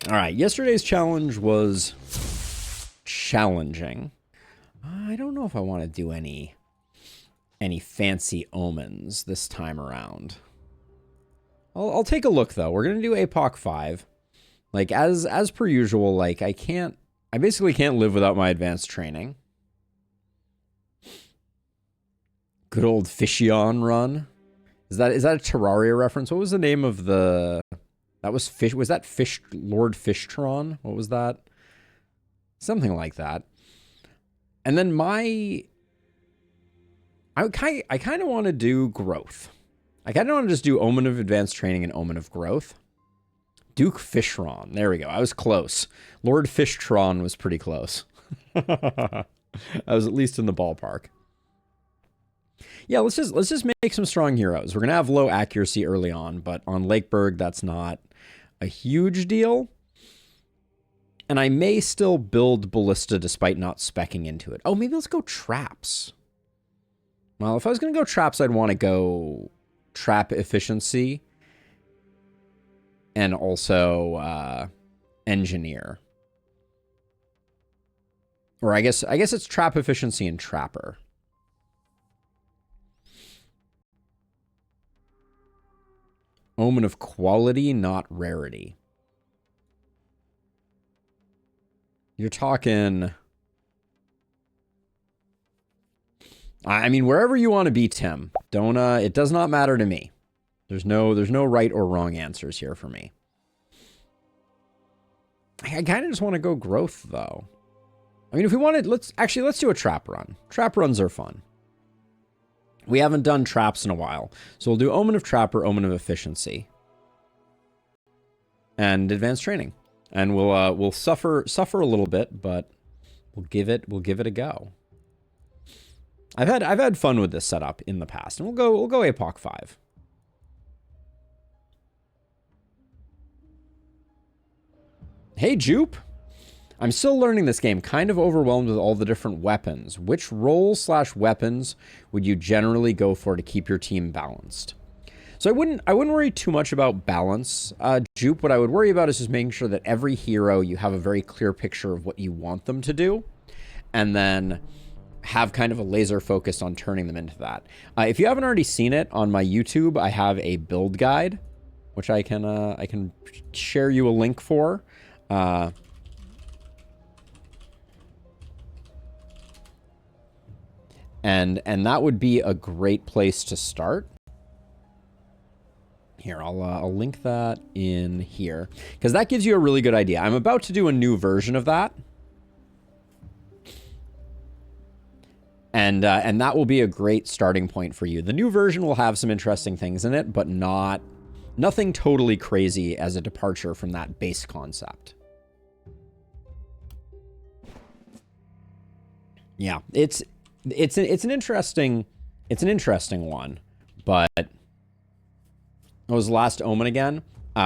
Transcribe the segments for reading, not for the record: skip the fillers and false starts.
All right, yesterday's challenge was challenging. I don't know if I want to do any fancy omens this time around. I'll take a look though. We're gonna do APOC 5. Like as per usual, like I basically can't live without my advanced training. Good old Fishion run. Is that a Terraria reference? What was the name of the... That was Fish... Was that Fish... Lord Fishtron? What was that? Something like that. And then I kind of want to do growth. I kind of want to just do Omen of Advanced Training and Omen of Growth. Duke Fishron. There we go. I was close. Lord Fishtron was pretty close. I was at least in the ballpark. Yeah, let's just make some strong heroes. We're gonna have low accuracy early on, but on Lakeburg, that's not a huge deal. And I may still build Ballista despite not speccing into it. Oh, maybe let's go traps. Well, if I was gonna go traps, I'd want to go trap efficiency and also engineer. Or I guess it's trap efficiency and trapper. Omen of quality, not rarity. You're talking... I mean, wherever you want to be, Tim. Don't, it does not matter to me. There's no right or wrong answers here for me. I kind of just want to go growth, though. I mean, if we wanted... Let's do a trap run. Trap runs are fun. We haven't done traps in a while. So we'll do Omen of Trapper, Omen of Efficiency. And Advanced Training. And we'll suffer a little bit, but we'll give it a go. I've had fun with this setup in the past, and we'll go APOC 5. Hey Jupe. I'm still learning this game, kind of overwhelmed with all the different weapons. Which roles/weapons would you generally go for to keep your team balanced? So I wouldn't worry too much about balance, Jupe. What I would worry about is just making sure that every hero, you have a very clear picture of what you want them to do, and then have kind of a laser focus on turning them into that. If you haven't already seen it on my YouTube, I have a build guide, which I can share you a link for. And that would be a great place to start. Here, I'll link that in here, because that gives you a really good idea. I'm about to do a new version of that. And that will be a great starting point for you. The new version will have some interesting things in it, but nothing totally crazy as a departure from that base concept. Yeah, it's an interesting one, but what was the last Omen again?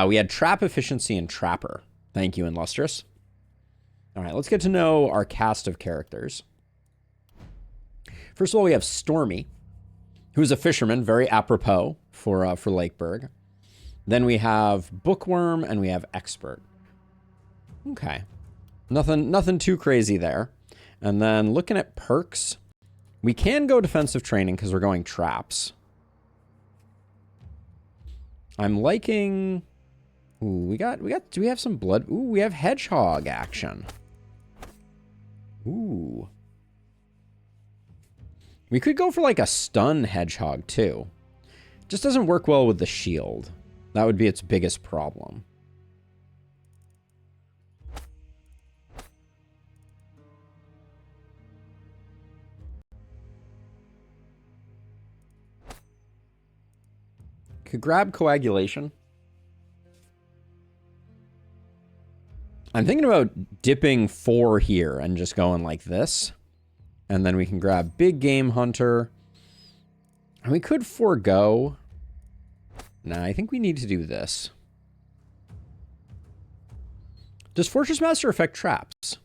We had Trap Efficiency and Trapper. Thank you, Illustrious. All right, let's get to know our cast of characters. First of all, we have Stormy, who's a fisherman, very apropos for Lakeburg. Then we have Bookworm and we have Expert. Okay, nothing too crazy there. And then looking at perks, we can go defensive training because we're going traps. I'm liking... Ooh, do we have some blood? Ooh, we have hedgehog action. Ooh. We could go for like a stun hedgehog too. Just doesn't work well with the shield. That would be its biggest problem. Could grab coagulation. I'm thinking about dipping 4 here and just going like this. And then we can grab Big Game Hunter. And we could forego. Nah, I think we need to do this. Does Fortress Master affect traps?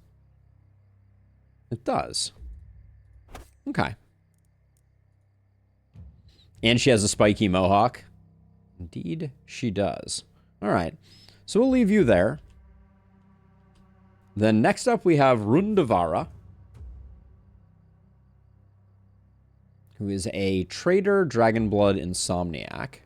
It does. Okay. And she has a spiky mohawk. Indeed, she does. All right. So we'll leave you there. Then next up we have Rundavara, who is a traitor Dragonblood Insomniac.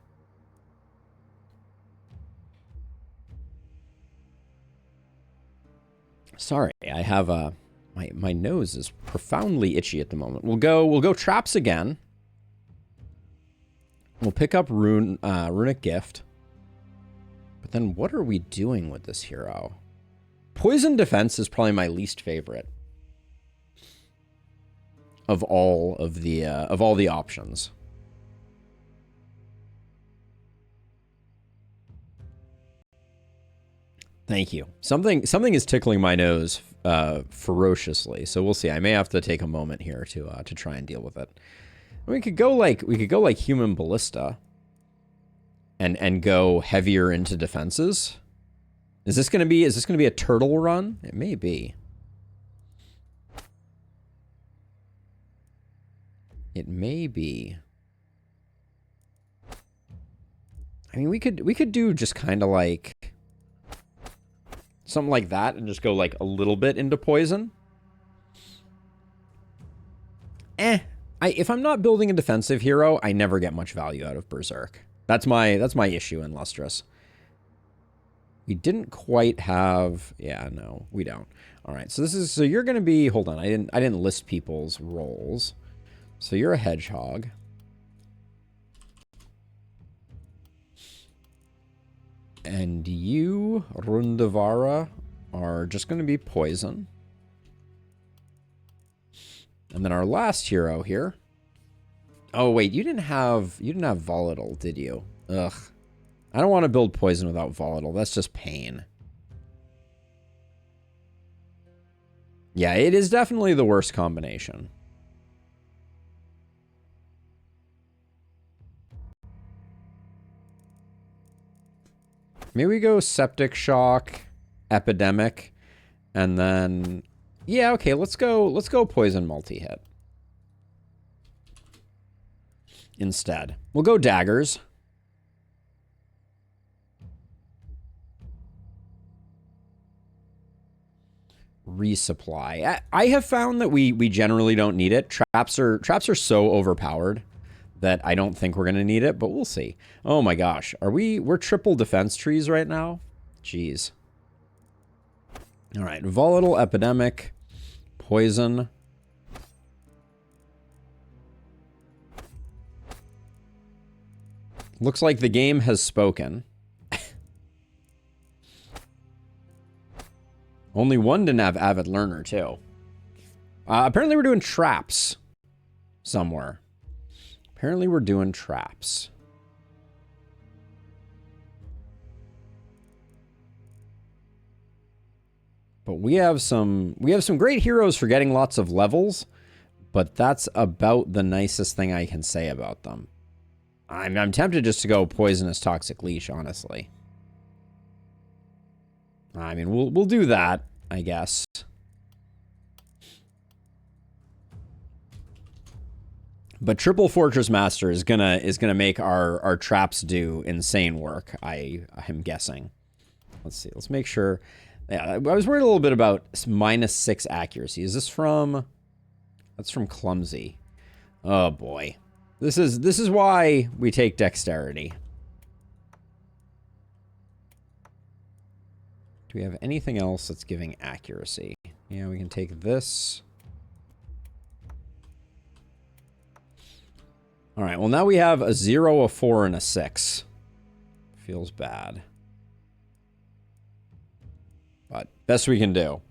Sorry, I have a my nose is profoundly itchy at the moment. We'll go traps again. We'll pick up Runic Gift. But then what are we doing with this hero? Poison Defense is probably my least favorite of all the options. Thank you. Something is tickling my nose ferociously, so we'll see. I may have to take a moment here to try and deal with it. We could go like Human Ballista and go heavier into defenses. Is this gonna be a turtle run? It may be. It may be. I mean, we could do just kind of like something like that and just go like a little bit into poison. If I'm not building a defensive hero, I never get much value out of Berserk. That's my issue in Lustrous. We didn't quite have, yeah, no, we don't. All right, so you're gonna be, hold on, I didn't list people's roles. So you're a hedgehog. And you, Rundavara, are just gonna be poison. And then our last hero here. Oh wait, you didn't have volatile, did you? Ugh. I don't want to build poison without volatile. That's just pain. Yeah, it is definitely the worst combination. Maybe we go Septic Shock, Epidemic, and then yeah, okay, let's go Poison Multi-Hit. Instead. We'll go Daggers. Resupply. I have found that we generally don't need it. Traps are so overpowered that I don't think we're gonna need it, but we'll see. Oh my gosh, we're triple defense trees right now? Jeez. All right, Volatile, Epidemic, Poison. Looks like the game has spoken. Only one didn't have Avid Learner, too. Apparently we're doing traps somewhere. Apparently we're doing traps. But we have some great heroes for getting lots of levels, but that's about the nicest thing I can say about them. I'm tempted just to go Poisonous Toxic Leash, honestly. I mean, we'll do that, I guess. But Triple Fortress Master is gonna make our traps do insane work. I'm guessing. Let's see. Let's make sure. Yeah, I was worried a little bit about -6 accuracy. Is this from? That's from Clumsy. Oh boy, this is why we take Dexterity. Do we have anything else that's giving accuracy? Yeah, we can take this. All right, well, now we have a 0, a 4, and a 6. Feels bad. But best we can do.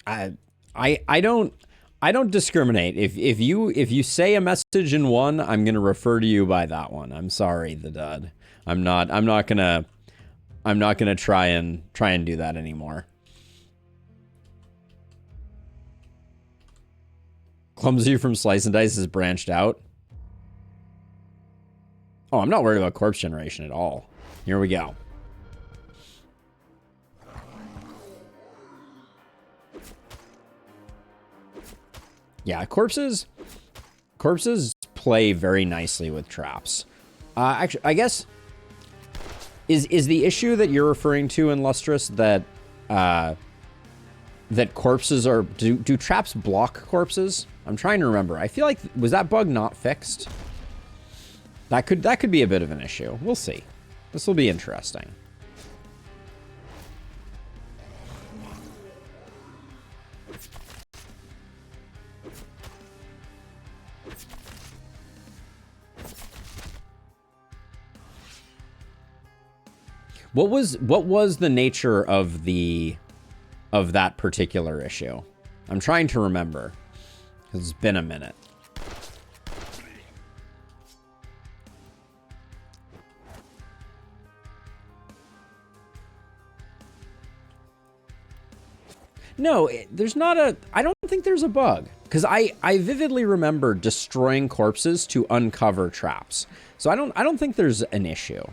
I don't discriminate. If you say a message in one, I'm gonna refer to you by that one. I'm sorry, the dud. I'm not gonna try and do that anymore. Clumsy from Slice and Dice is branched out. Oh, I'm not worried about corpse generation at all. Here we go. Yeah, corpses play very nicely with traps. Actually, I guess... Is the issue that you're referring to in Lustrous that that corpses are... Do traps block corpses? I'm trying to remember. I feel like... Was that bug not fixed? That could be a bit of an issue. We'll see. This will be interesting. What was the nature of that particular issue? I'm trying to remember. It's been a minute. No, there's not a... I don't think there's a bug. Because I vividly remember destroying corpses to uncover traps. So I don't think there's an issue.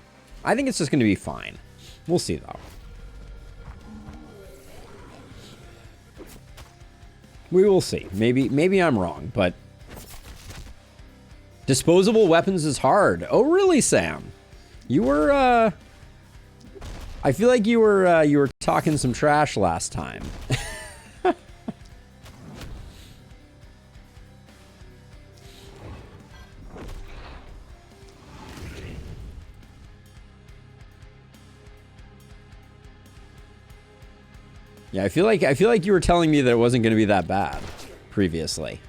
I think it's just going to be fine. We'll see, though. We will see. Maybe I'm wrong, but... Disposable weapons is hard. Oh, really, Sam? You were, I feel like you were talking some trash last time. Yeah, I feel like you were telling me that it wasn't going to be that bad previously.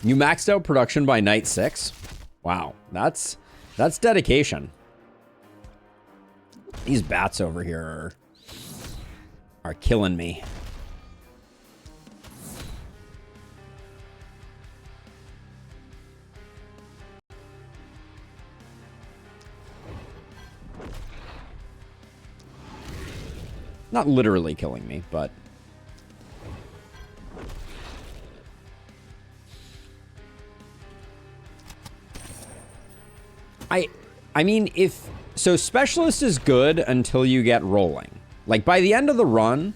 You maxed out production by night 6? Wow, that's dedication. These bats over here are killing me. Not literally killing me, but... I mean, if... So Specialist is good until you get rolling. Like, by the end of the run,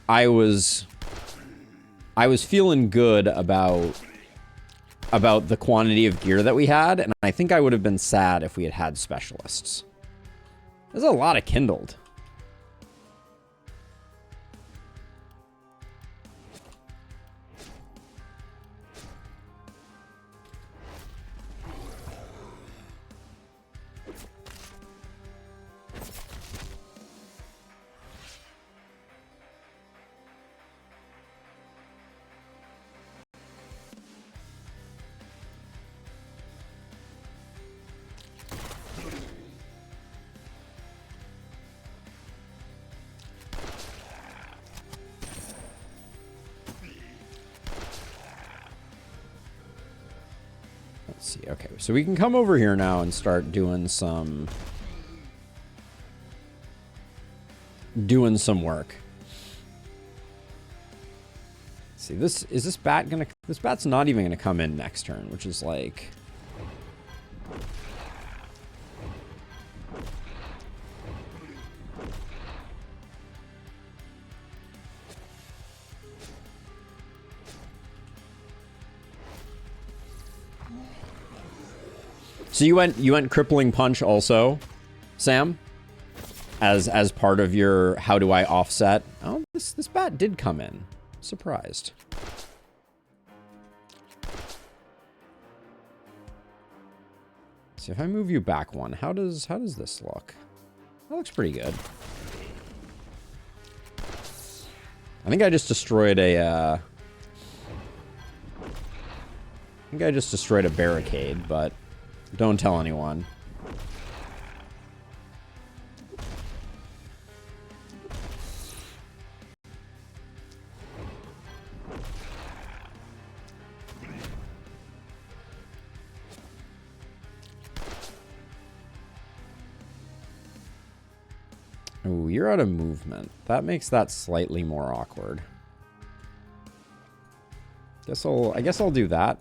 I was feeling good about the quantity of gear that we had, and I think I would have been sad if we had had Specialists. There's a lot of kindled. See, okay, so we can come over here now and start doing some work. See, this bat's not even gonna come in next turn, which is like... So you went crippling punch also, Sam, as part of your how do I offset? Oh, this bat did come in. Surprised. So if I move you back one, how does this look? That looks pretty good. I think I just destroyed a barricade, but don't tell anyone. Oh, you're out of movement. That makes that slightly more awkward. I guess I'll do that.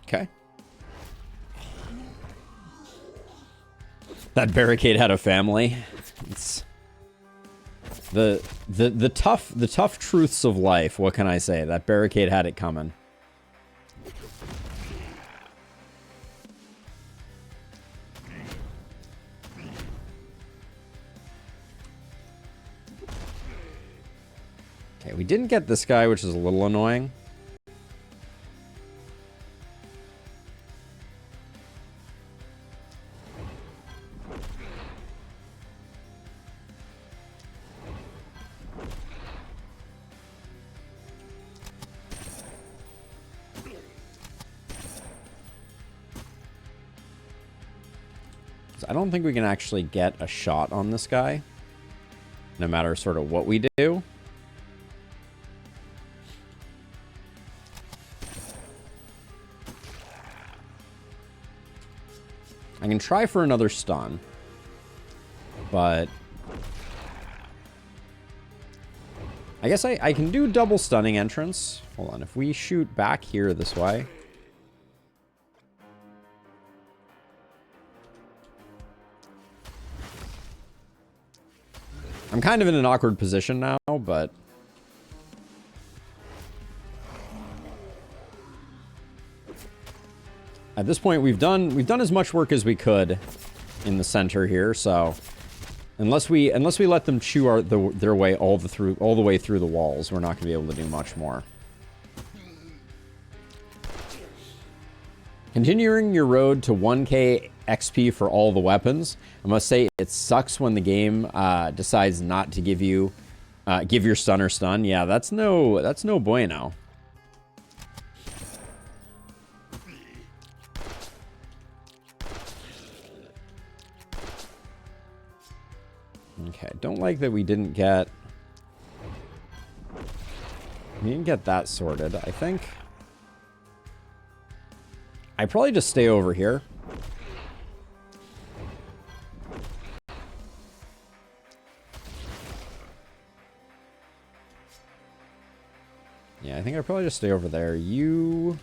Okay. That barricade had a family. It's the tough truths of life. What can I say? That barricade had it coming. Okay, we didn't get this guy, which is a little annoying. I don't think we can actually get a shot on this guy, no matter sort of what we do. I can try for another stun, but I guess I can do double stunning entrance. Hold on, if we shoot back here this way. I'm kind of in an awkward position now, but at this point we've done as much work as we could in the center here. So unless we let them chew their way all the way through the walls, we're not going to be able to do much more. Continuing your road to 1k XP for all the weapons. I must say it sucks when the game decides not to give you give your stunner stun. Yeah, that's no bueno. Okay, don't like that we didn't get that sorted. I think I probably just stay over here. Yeah, I think I'd probably just stay over there. You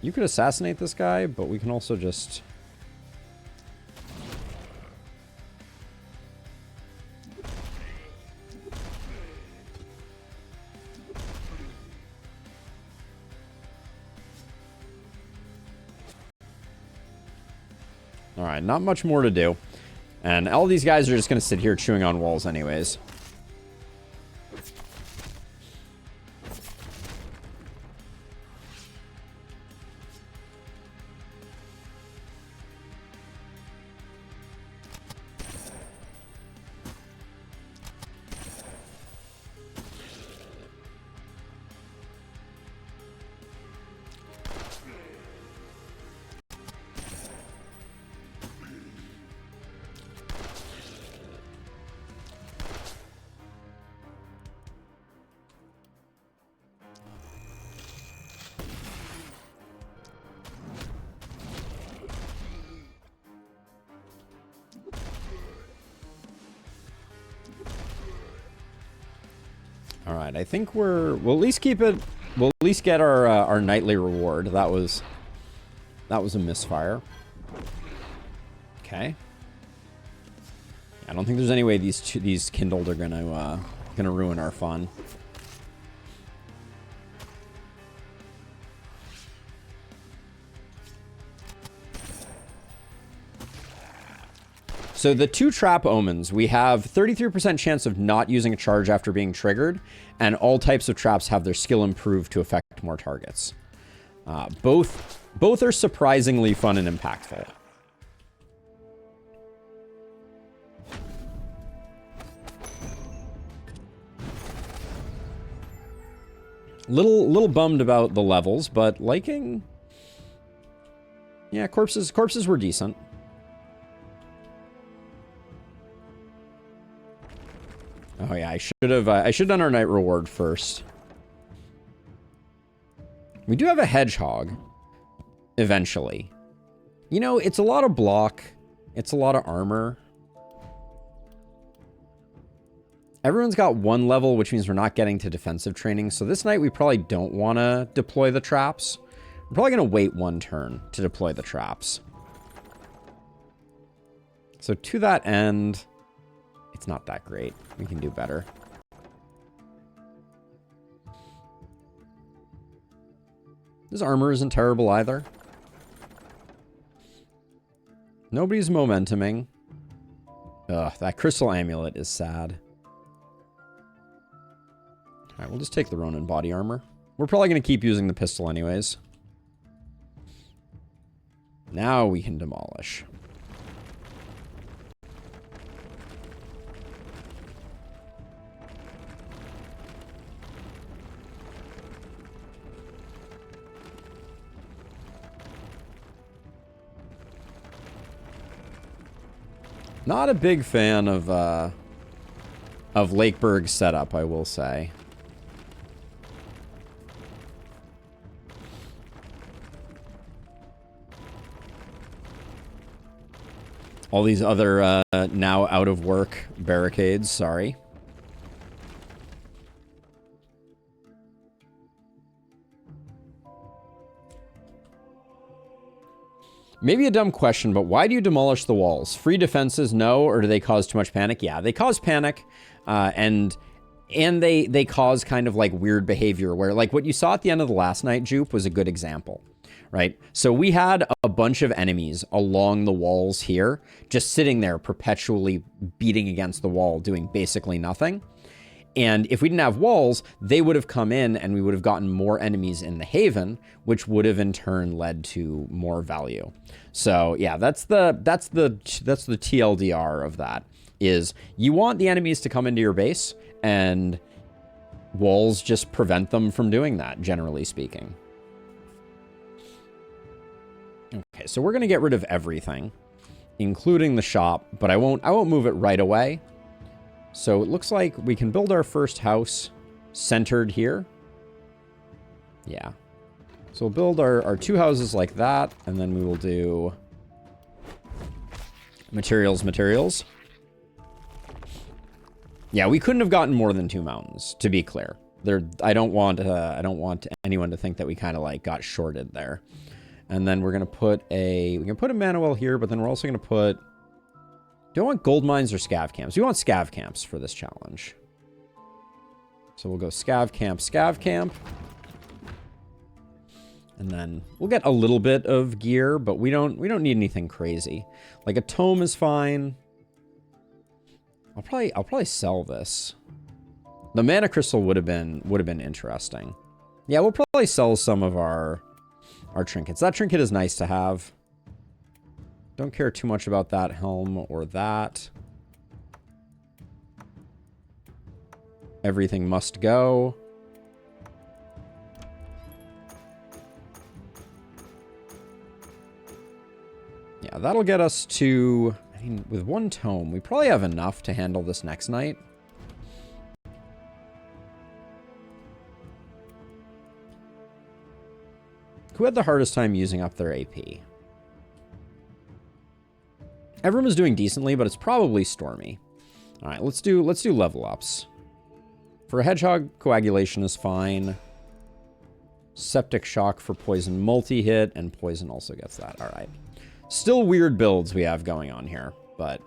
could assassinate this guy, but we can also just... Alright, not much more to do. And all these guys are just going to sit here chewing on walls anyways. Alright, I think we'll at least keep it... We'll at least get our nightly reward. That was a misfire. Okay. I don't think there's any way these kindled are gonna ruin our fun. So the two trap omens, we have 33% chance of not using a charge after being triggered, and all types of traps have their skill improved to affect more targets. Both are surprisingly fun and impactful. Little bummed about the levels, but liking... Yeah, corpses were decent. Oh yeah, I should have done our night reward first. We do have a hedgehog eventually. You know, it's a lot of block, it's a lot of armor. Everyone's got one level, which means we're not getting to defensive training. So this night we probably don't want to deploy the traps. We're probably going to wait one turn to deploy the traps. So to that end, it's not that great. We can do better. This armor isn't terrible either. Nobody's momentuming. Ugh, that crystal amulet is sad. Alright, we'll just take the Ronin body armor. We're probably going to keep using the pistol anyways. Now we can demolish. Not a big fan of Lakeburg's setup, I will say. All these other now out of work barricades, sorry. Maybe a dumb question, but why do you demolish the walls? Free defenses, no, or do they cause too much panic? Yeah, they cause panic, and they cause kind of like weird behavior where, like, what you saw at the end of the last night, Jupe, was a good example, right? So we had a bunch of enemies along the walls here, just sitting there perpetually beating against the wall, doing basically nothing. And if we didn't have walls, they would have come in and we would have gotten more enemies in the haven, which would have in turn led to more value. So yeah, that's the TLDR of that, is you want the enemies to come into your base, and walls just prevent them from doing that, generally speaking. Okay, so we're gonna get rid of everything, including the shop, but I won't move it right away. So it looks like we can build our first house centered here. Yeah. So we'll build our two houses like that, and then we will do materials. Yeah, we couldn't have gotten more than 2 mountains, to be clear. I don't want anyone to think that we kind of like got shorted there. And then we're gonna put we can put a Manuel here, but then we're also gonna put. Do I want gold mines or scav camps? We want scav camps for this challenge. So we'll go scav camp. And then we'll get a little bit of gear, but we don't need anything crazy. Like a tome is fine. I'll probably sell this. The mana crystal would have been interesting. Yeah, we'll probably sell some of our trinkets. That trinket is nice to have. Don't care too much about that helm or that. Everything must go. Yeah, that'll get us to, I mean, with 1 tome, we probably have enough to handle this next night. Who had the hardest time using up their AP? Everyone was doing decently, but it's probably Stormy. All right, let's do level ups. For a hedgehog, coagulation is fine. Septic shock for poison multi-hit, and poison also gets that. All right. Still weird builds we have going on here, but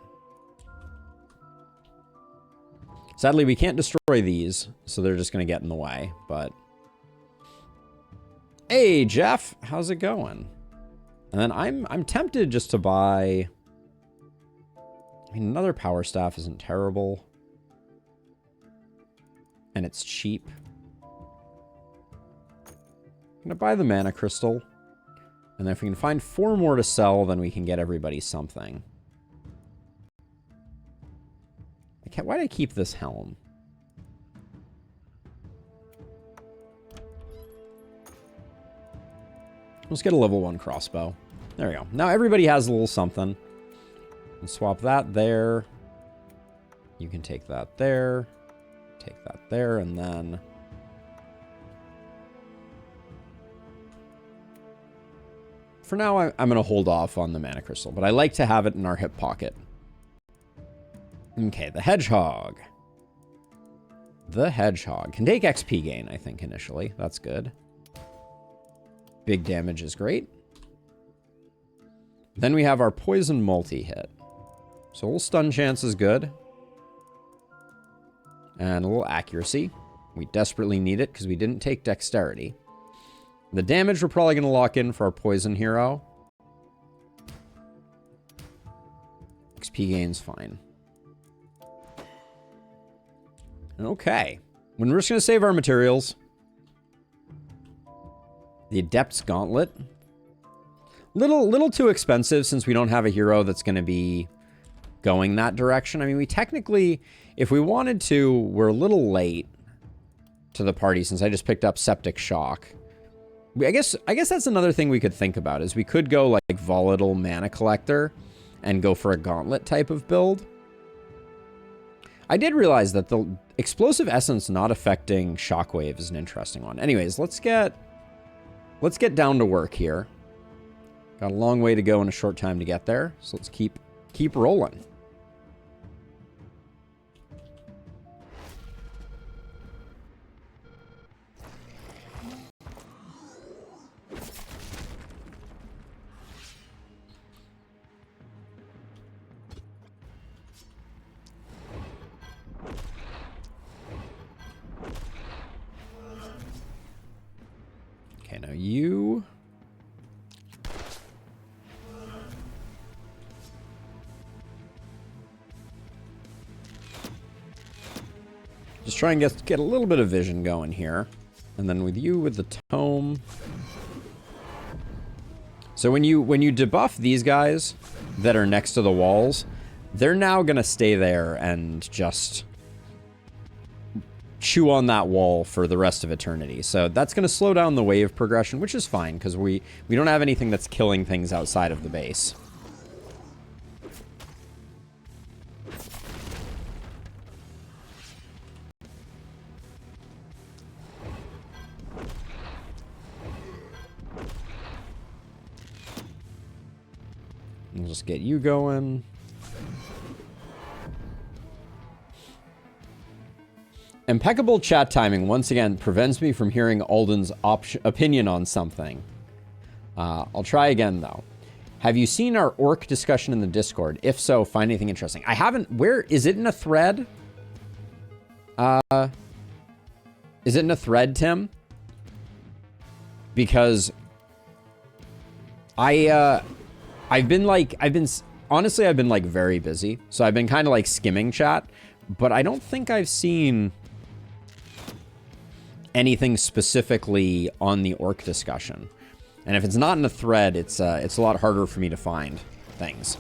sadly we can't destroy these, so they're just gonna get in the way. But hey, Jeff, how's it going? And then I'm tempted just to buy. I mean, another power staff isn't terrible. And it's cheap. I'm gonna buy the mana crystal. And then if we can find 4 more to sell, then we can get everybody something. Why did I keep this helm? Let's get a level 1 crossbow. There we go. Now everybody has a little something. And swap that there. You can take that there. Take that there, and then for now I'm going to hold off on the mana crystal, but I like to have it in our hip pocket. Okay, the hedgehog. The hedgehog can take XP gain, I think, initially. That's good. Big damage is great. Then we have our poison multi-hit. So a little stun chance is good. And a little accuracy. We desperately need it because we didn't take dexterity. The damage we're probably going to lock in for our poison hero. XP gain's fine. Okay. When we're just going to save our materials. The Adept's Gauntlet. Little too expensive since we don't have a hero that's going to be going that direction. I mean, we technically, if we wanted to, we're a little late to the party since I just picked up Septic Shock. I guess that's another thing we could think about is we could go like Volatile Mana Collector and go for a Gauntlet type of build. I did realize that the Explosive Essence not affecting Shockwave is an interesting one. Anyways, let's get down to work here. Got a long way to go and a short time to get there, so let's keep rolling. Okay, now you... Just try and get a little bit of vision going here. And then with you with the tome. So when you debuff these guys that are next to the walls, they're now going to stay there and just chew on that wall for the rest of eternity. So that's going to slow down the wave progression, which is fine because we don't have anything that's killing things outside of the base. We'll just get you going. Impeccable chat timing, once again, prevents me from hearing Alden's opinion on something. I'll try again, though. Have you seen our orc discussion in the Discord? If so, find anything interesting. I haven't. Where? Is it in a thread? Is it in a thread, Tim? Because I've been honestly, I've been like very busy. So I've been kind of like skimming chat, but I don't think I've seen anything specifically on the orc discussion. And if it's not in a thread, it's a lot harder for me to find things.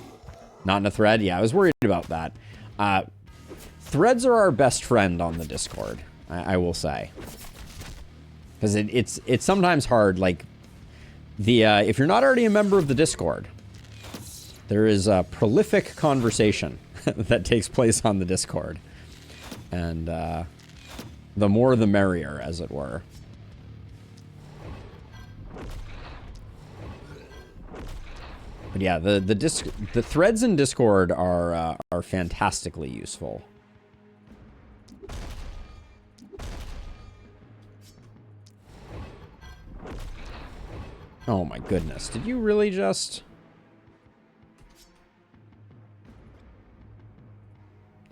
Not in a thread? Yeah, I was worried about that. Threads are our best friend on the Discord, I will say. Because it's sometimes hard, like, if you're not already a member of the Discord, there is a prolific conversation that takes place on the Discord. And the more the merrier, as it were. But yeah, the threads in Discord are fantastically useful. Oh my goodness, did you really just...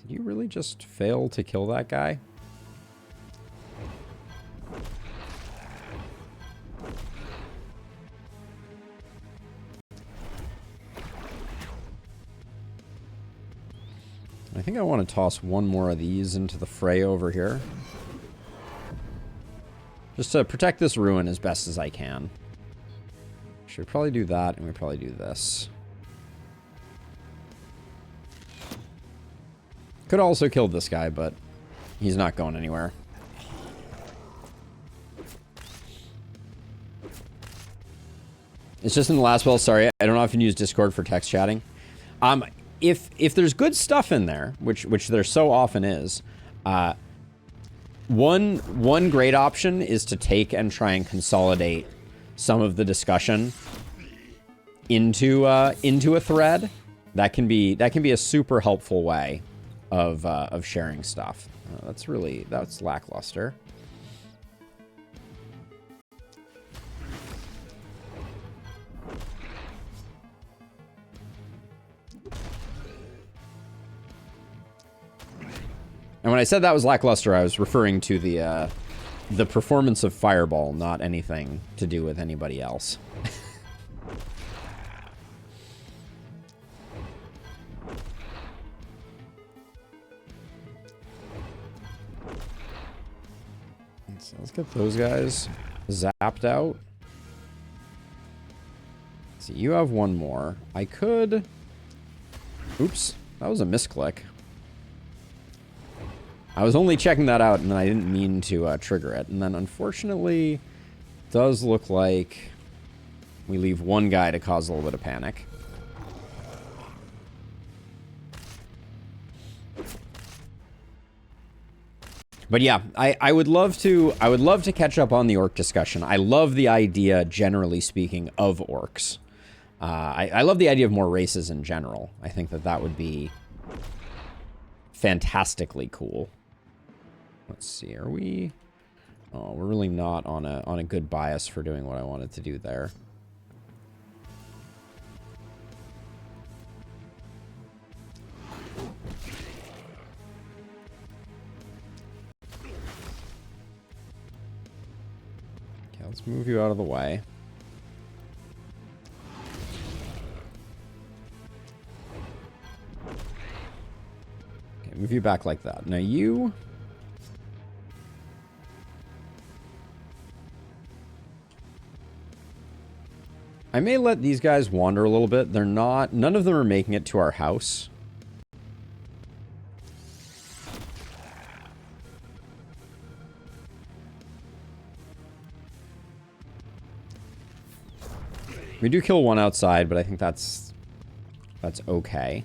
Did you really just fail to kill that guy? I think I want to toss one more of these into the fray over here. Just to protect this ruin as best as I can. Should probably do that, and we probably do this. Could also kill this guy, but he's not going anywhere. It's just in the last well, sorry, I don't often use Discord for text chatting. If there's good stuff in there, which there so often is, one great option is to take and try and consolidate some of the discussion into a thread. That can be a super helpful way of sharing stuff. That's lackluster. And when I said that was lackluster, I was referring to the performance of Fireball, not anything to do with anybody else. So let's get those guys zapped out. See, you have one more. I could... Oops, that was a misclick. I was only checking that out, and then I didn't mean to trigger it. And then, unfortunately, it does look like we leave one guy to cause a little bit of panic. But yeah, I would love to catch up on the orc discussion. I love the idea, generally speaking, of orcs. I love the idea of more races in general. I think that would be fantastically cool. Let's see, are we... Oh, we're really not on a good bias for doing what I wanted to do there. Okay, let's move you out of the way. Okay, move you back like that. Now you... I may let these guys wander a little bit. They're not... None of them are making it to our house. We do kill one outside, but I think that's okay.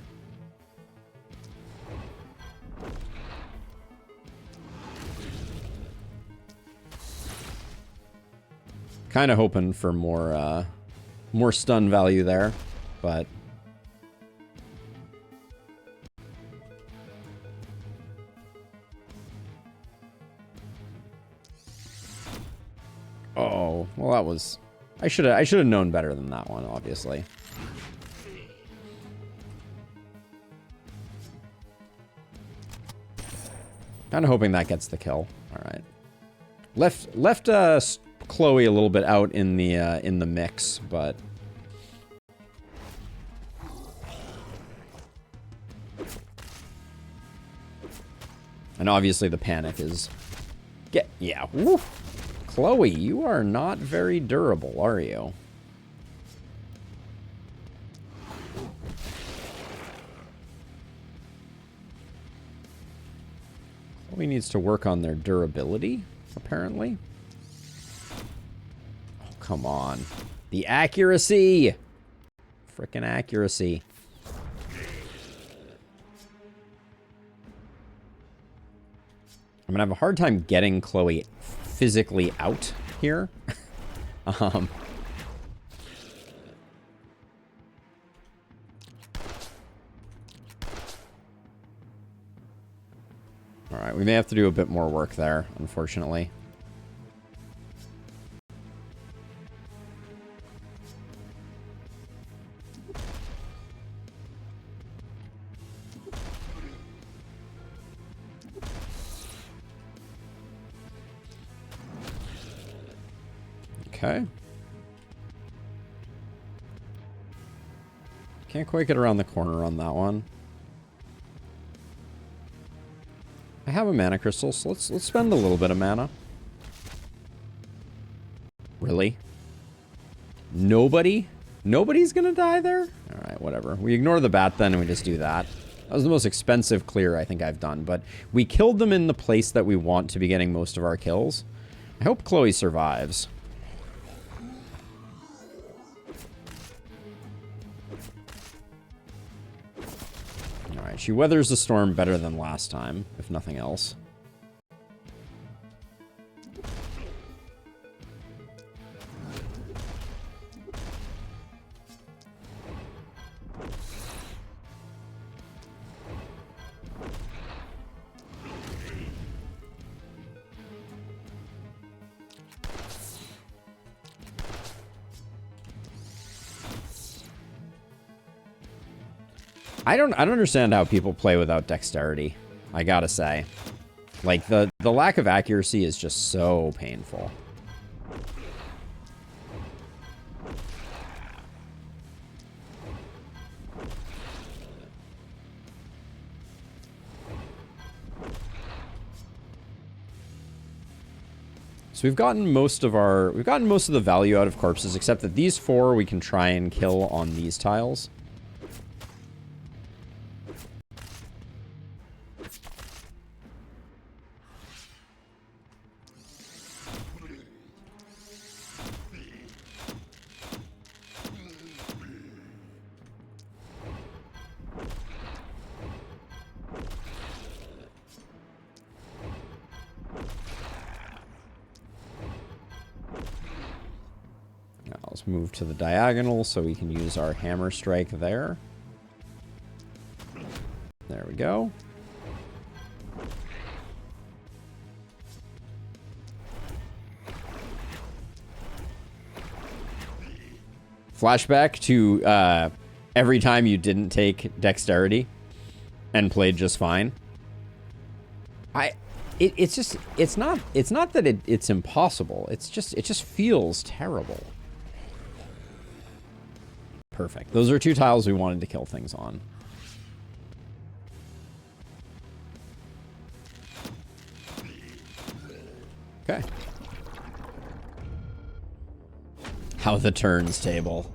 Kind of hoping for more stun value there, but oh, well that was I should have known better than that one, obviously. Kind of hoping that gets the kill. All right. Left Chloe a little bit out in the mix, but and obviously the panic is yeah. Woo. Chloe, you are not very durable, are you? Chloe needs to work on their durability, apparently. Oh, come on. The accuracy! Frickin' accuracy. I'm gonna have a hard time getting Chloe physically out here. Alright, we may have to do a bit more work there, unfortunately. Okay. Can't quite get around the corner on that one. I have a mana crystal, so let's spend a little bit of mana. Really? Nobody? Nobody's gonna die there? Alright, whatever. We ignore the bat then and we just do that. That was the most expensive clear I think I've done, but we killed them in the place that we want to be getting most of our kills. I hope Chloe survives. Alright, she weathers the storm better than last time, if nothing else. I don't understand how people play without dexterity. I gotta say. Like, the lack of accuracy is just so painful. So we've gotten most of the value out of corpses, except that these 4 we can try and kill on these tiles. Let's move to the diagonal so we can use our hammer strike there. There we go. Flashback to every time you didn't take dexterity and played just fine. It's not that it's impossible. It just feels terrible. Perfect. Those are 2 tiles we wanted to kill things on. Okay. How the turns table.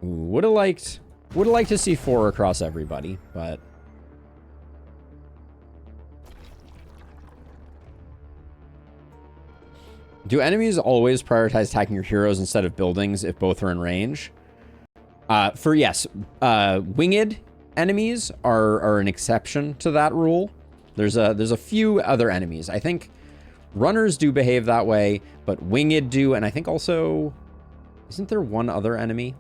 Ooh, would have liked to see 4 across everybody, but do enemies always prioritize attacking your heroes instead of buildings if both are in range? Yes, winged enemies are an exception to that rule. There's a few other enemies. I think runners do behave that way, but winged do, and I think also, isn't there one other enemy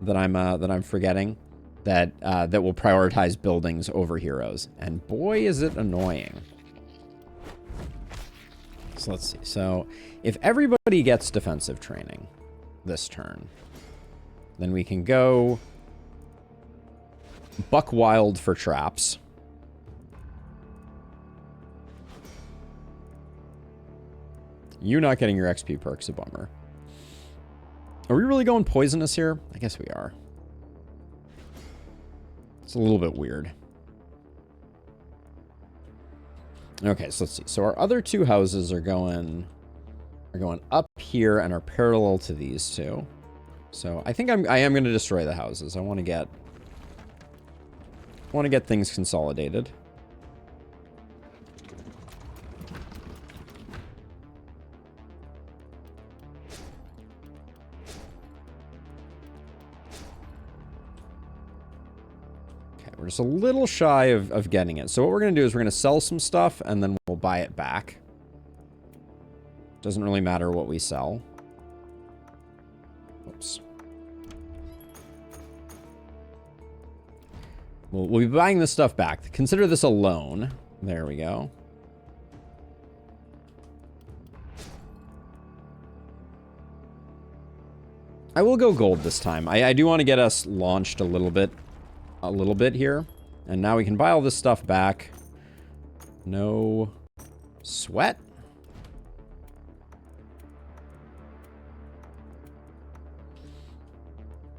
that I'm forgetting that will prioritize buildings over heroes? And boy, is it annoying. So let's see. So if everybody gets defensive training this turn, then we can go buck wild for traps. You not getting your XP perk's a bummer. Are we really going poisonous here? I guess we are. It's a little bit weird. Okay, so let's see. So our other 2 houses are going up here and are parallel to these 2. So I think I am going to destroy the houses. I want to get things consolidated. Okay, we're just a little shy of getting it. So what we're going to do is we're going to sell some stuff and then we'll buy it back. Doesn't really matter what we sell. Oops. We'll be buying this stuff back. Consider this a loan. There we go. I will go gold this time. I do want to get us launched a little bit here. And now we can buy all this stuff back. No sweat.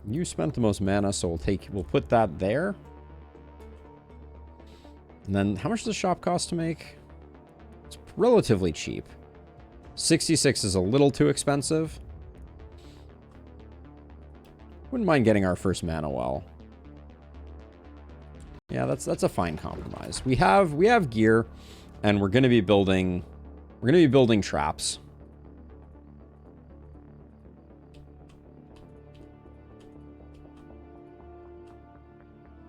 You spent the most mana, so we'll put that there. And then how much does the shop cost to make? It's relatively cheap. 66 is a little too expensive. Wouldn't mind getting our first mana well. Yeah, that's a fine compromise. We have gear, and we're gonna be building traps.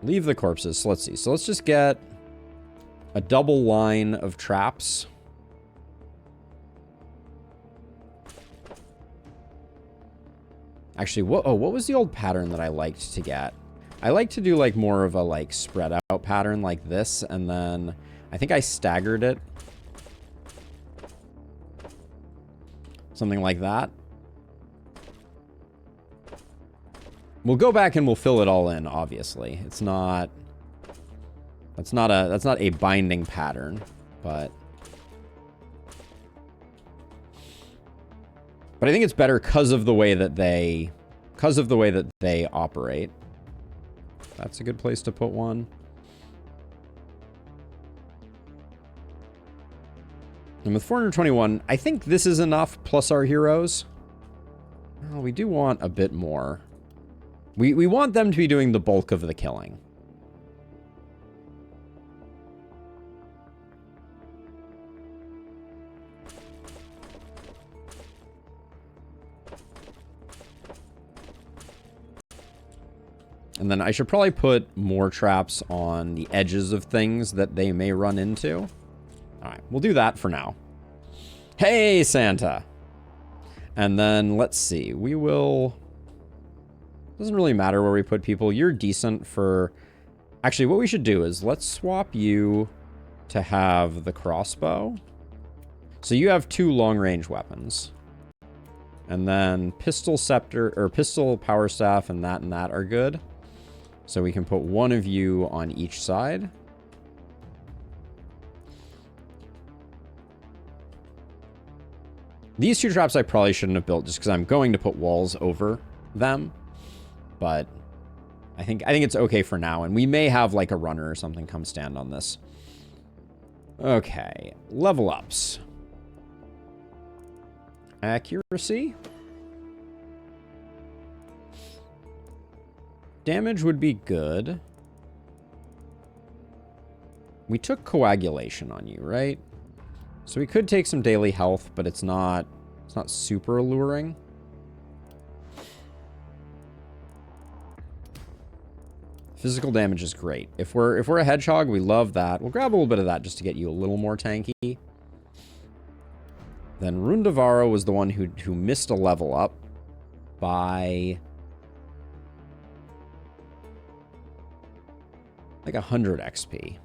Leave the corpses. So let's see. So let's just get a double line of traps. Actually, what was the old pattern that I liked to get? I like to do like more of a like spread out pattern like this, and then I think I staggered it. Something like that. We'll go back and we'll fill it all in, obviously. It's not That's not a binding pattern, but I think it's better because of the way that they operate. That's a good place to put one. And with 421, I think this is enough plus our heroes. Well, we do want a bit more. We want them to be doing the bulk of the killing. And then I should probably put more traps on the edges of things that they may run into. All right, we'll do that for now. Hey, Santa. And then let's see. We will... Doesn't really matter where we put people. You're decent for... Actually, what we should do is let's swap you to have the crossbow. So you have 2 long-range weapons. And then pistol scepter, or pistol power staff and that are good. So we can put one of you on each side. These 2 traps I probably shouldn't have built just because I'm going to put walls over them. But I think it's okay for now. And we may have like a runner or something come stand on this. Okay, level ups. Accuracy. Damage would be good. We took coagulation on you, right? So we could take some daily health, but it's not super alluring. Physical damage is great. If we're a hedgehog, we love that. We'll grab a little bit of that just to get you a little more tanky. Then Rundavara was the one who missed a level up by like 100 XP.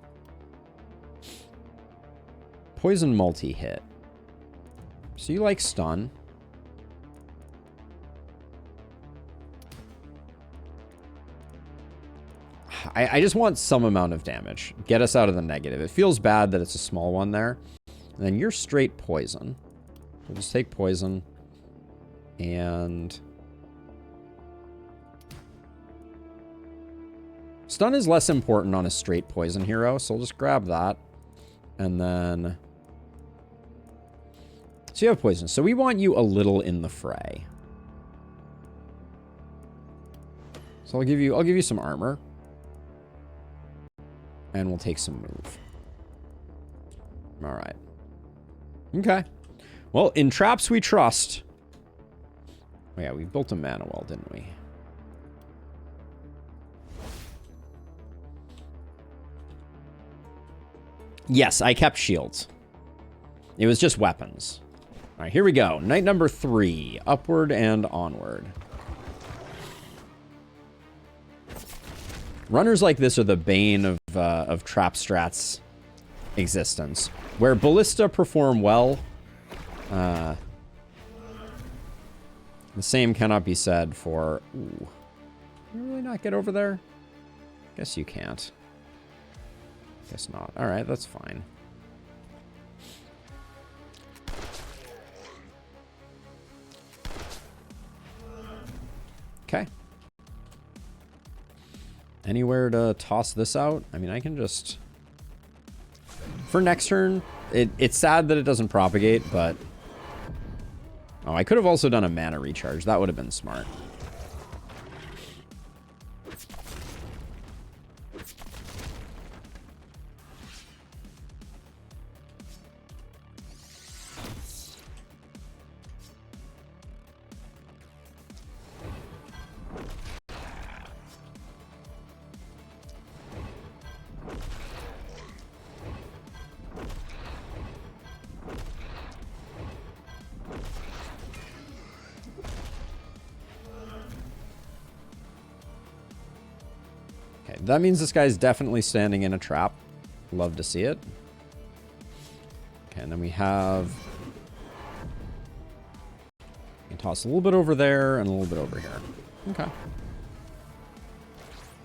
Poison multi-hit. So you like stun. I just want some amount of damage. Get us out of the negative. It feels bad that it's a small one there. And then you're straight poison. We'll just take poison. And... stun is less important on a straight poison hero, so we'll just grab that. And then... so you have poison. So we want you a little in the fray. So I'll give you some armor. And we'll take some move. Alright. Okay. Well, in traps we trust. Oh yeah, we built a mana well, didn't we? Yes, I kept shields. It was just weapons. All right, here we go. Night number 3. Upward and onward. Runners like this are the bane of trap strats existence. Where ballista perform well, the same cannot be said for... Ooh. Can you really not get over there? Guess you can't. Guess not. Alright, that's fine. Okay. Anywhere to toss this out? I mean, I can just... For next turn, it's sad that it doesn't propagate, but... Oh, I could have also done a mana recharge. That would have been smart. That means this guy's definitely standing in a trap. Love to see it. Okay, and then we have... we can toss a little bit over there and a little bit over here. Okay.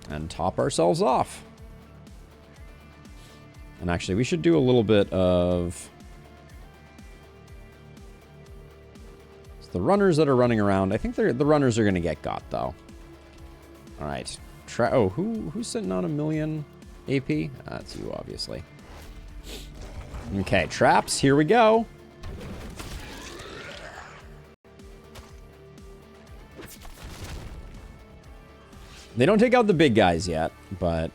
And top ourselves off. And actually, we should do a little bit of... the runners that are running around, I think the runners are going to get got, though. All right. Oh, who's sitting on 1 million AP? That's you, obviously. Okay, traps. Here we go. They don't take out the big guys yet, but...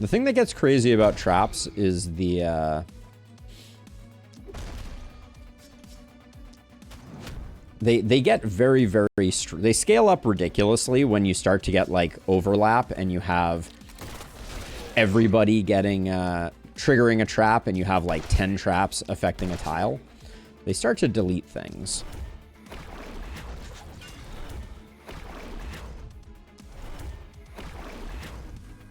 the thing that gets crazy about traps is the, they get very, very... they scale up ridiculously when you start to get, like, overlap and you have everybody getting, triggering a trap and you have, like, 10 traps affecting a tile. They start to delete things.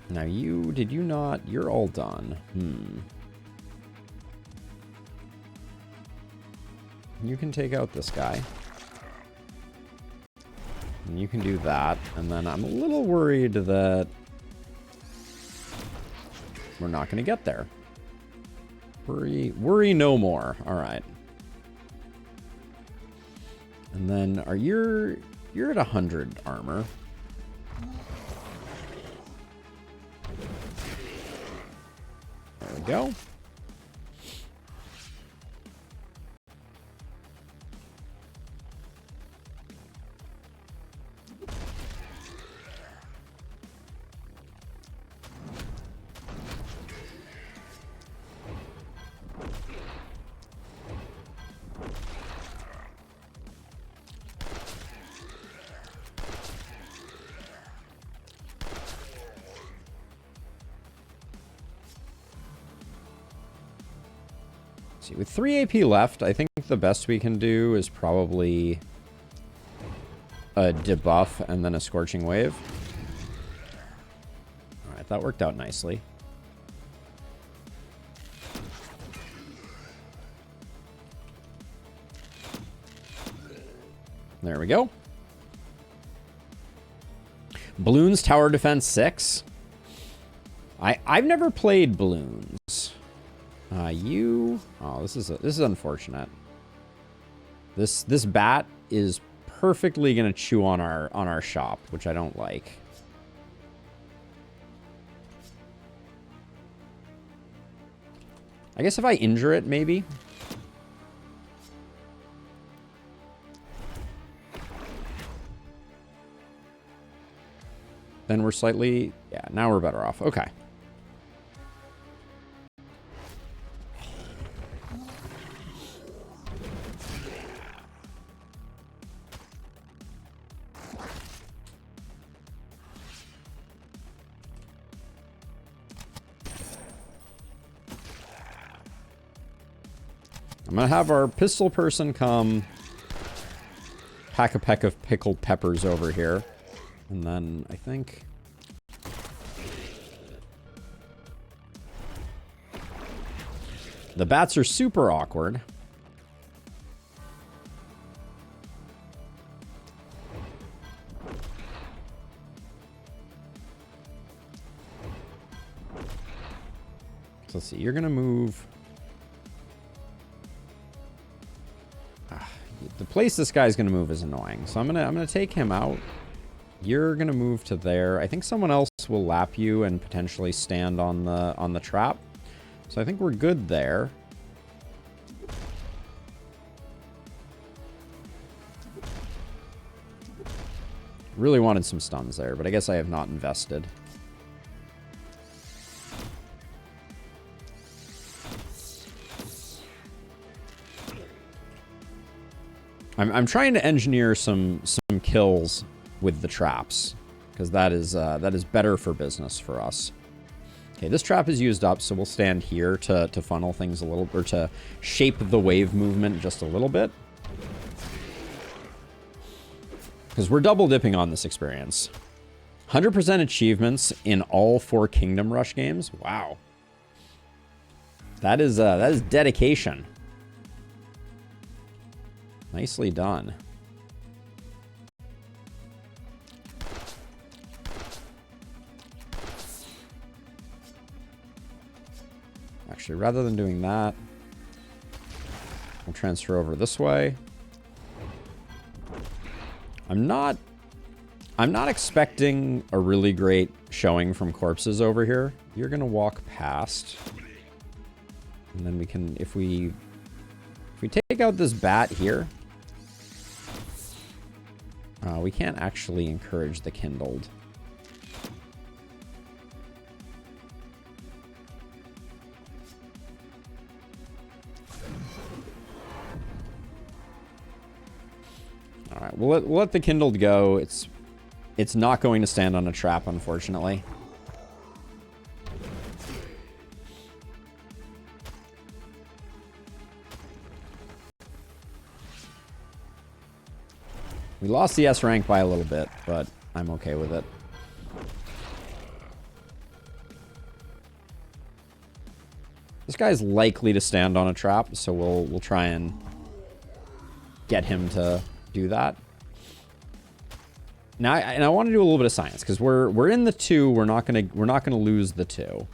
Now did you not? You're all done. You can take out this guy. And you can do that. And then I'm a little worried that we're not going to get there. Worry no more. All right. And then you're at 100 armor. There we go. See, with 3 AP left, I think the best we can do is probably a debuff and then a Scorching Wave. Alright, that worked out nicely. There we go. Balloons Tower Defense 6. I've never played Balloons. Oh, this is unfortunate. This bat is perfectly gonna chew on our shop, which I don't like. I guess if I injure it, maybe. Then we're slightly, yeah, now we're better off. Okay. I'm gonna have our pistol person come pack a peck of pickled peppers over here. And then I think... the bats are super awkward. So let's see, you're gonna move... the place this guy's gonna move is annoying. So I'm gonna take him out. You're gonna move to there. I think someone else will lap you and potentially stand on the trap. So I think we're good there. Really wanted some stuns there, but I guess I have not invested. I'm trying to engineer some kills with the traps, because that is better for business for us. Okay, this trap is used up, so we'll stand here to funnel things a little, or to shape the wave movement just a little bit. Because we're double dipping on this experience. 100% achievements in all 4 Kingdom Rush games. Wow. That is dedication. Nicely done. Actually, rather than doing that, we'll transfer over this way. I'm not expecting a really great showing from corpses over here. You're gonna walk past. And then we can, if we take out this bat here, we can't actually encourage the kindled. All right, we'll let the kindled go. It's not going to stand on a trap, unfortunately. We lost the S rank by a little bit, but I'm okay with it. This guy's likely to stand on a trap, so we'll try and get him to do that. Now, I want to do a little bit of science because we're in the 2. We're not gonna lose the 2.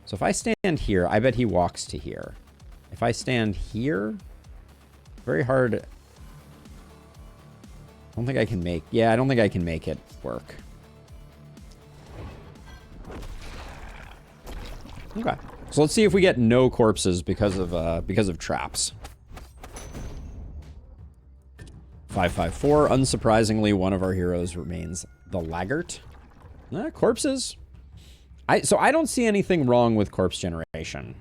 So if I stand here, I bet he walks to here. If I stand here, very hard. I don't think I can make... Yeah, I don't think I can make it work. Okay. So let's see if we get no corpses because of traps. 554. Unsurprisingly, one of our heroes remains the Laggart. Corpses. So I don't see anything wrong with corpse generation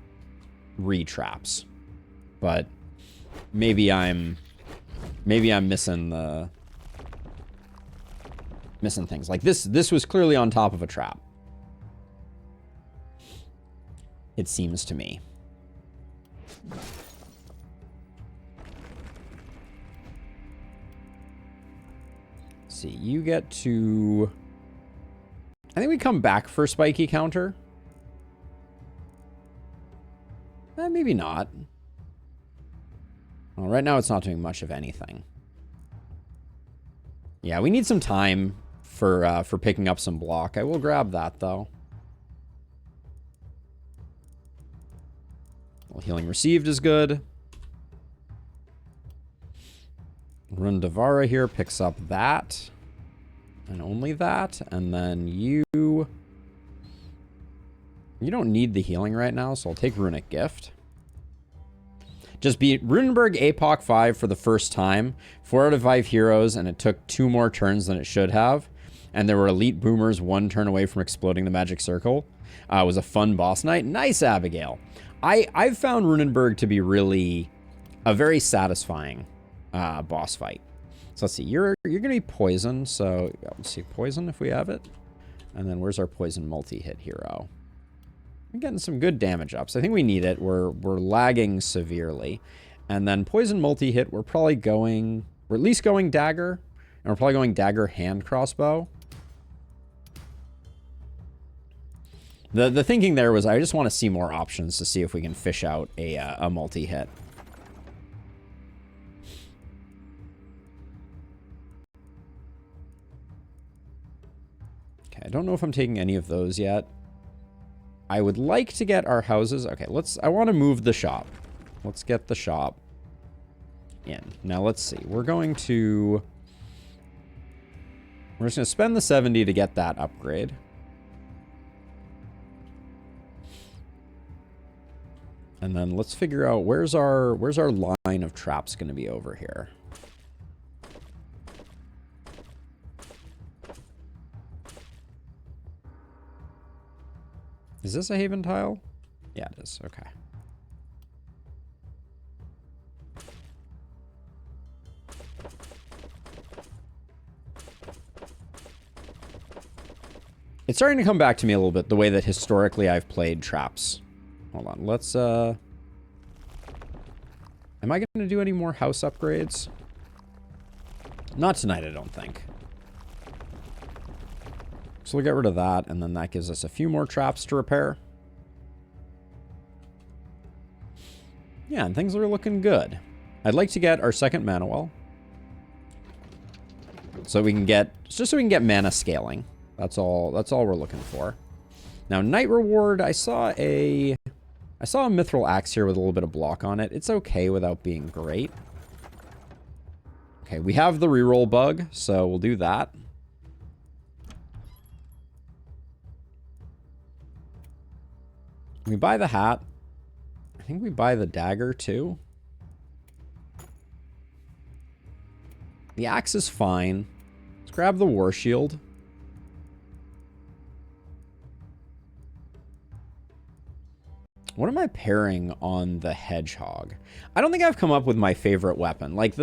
re-traps. But maybe I'm missing the... missing things. Like this was clearly on top of a trap. It seems to me. Let's see, you get to... I think we come back for spiky counter. Maybe not. Well, right now it's not doing much of anything. Yeah, we need some time for picking up some block. I will grab that, though. Well, healing received is good. Rundavara here picks up that. And only that. And then you don't need the healing right now, so I'll take Runic Gift. Just beat Runeberg APOC 5 for the first time. 4 out of 5 heroes, and it took 2 more turns than it should have. And there were elite boomers 1 turn away from exploding the magic circle. It was a fun boss night. Nice, Abigail. I've found Runeberg to be really a very satisfying boss fight. So let's see. You're going to be poison. So let's see. Poison if we have it. And then where's our poison multi-hit hero? We're getting some good damage ups. I think we need it. We're lagging severely. And then poison multi-hit, we're at least going dagger. And we're probably going dagger hand crossbow. The thinking there was I just want to see more options to see if we can fish out a multi-hit. Okay, I don't know if I'm taking any of those yet. I would like to get our houses. Okay, I want to move the shop. Let's get the shop in. Now let's see. We're just going to spend the 70 to get that upgrade. And then let's figure out where's our line of traps going to be over here. Is this a haven tile? Yeah, it is. Okay. It's starting to come back to me a little bit, the way that historically I've played traps. Hold on, let's, am I going to do any more house upgrades? Not tonight, I don't think. So we'll get rid of that, and then that gives us a few more traps to repair. Yeah, and things are looking good. I'd like to get our second mana well. So we can get, just so we can get mana scaling. That's all we're looking for. Now, Night Reward, I saw a Mithril Axe here with a little bit of block on it. It's okay without being great. Okay, we have the reroll bug, so we'll do that. We buy the hat. I think we buy the dagger too. The axe is fine. Let's grab the war shield. What am I pairing on the hedgehog? I don't think I've come up with my favorite weapon. Like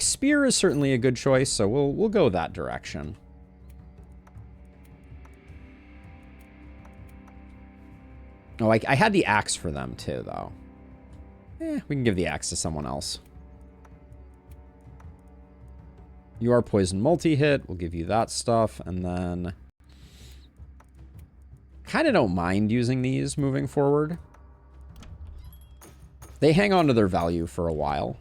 spear is certainly a good choice, so we'll go that direction. Oh, I had the axe for them too, though. We can give the axe to someone else. You are poison multi-hit. We'll give you that stuff, and then kind of don't mind using these moving forward. They hang on to their value for a while.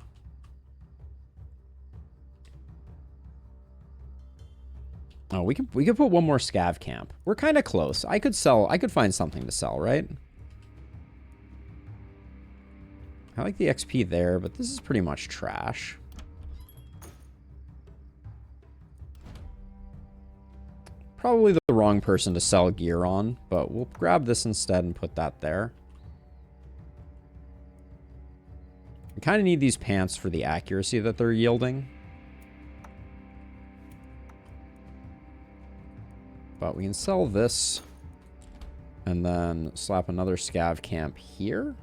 Oh, we could put one more scav camp. We're kind of close. I could find something to sell, right? I like the XP there, but this is pretty much trash. Probably the wrong person to sell gear on, but we'll grab this instead and put that there. We kind of need these pants for the accuracy that they're yielding. But we can sell this and then slap another scav camp here.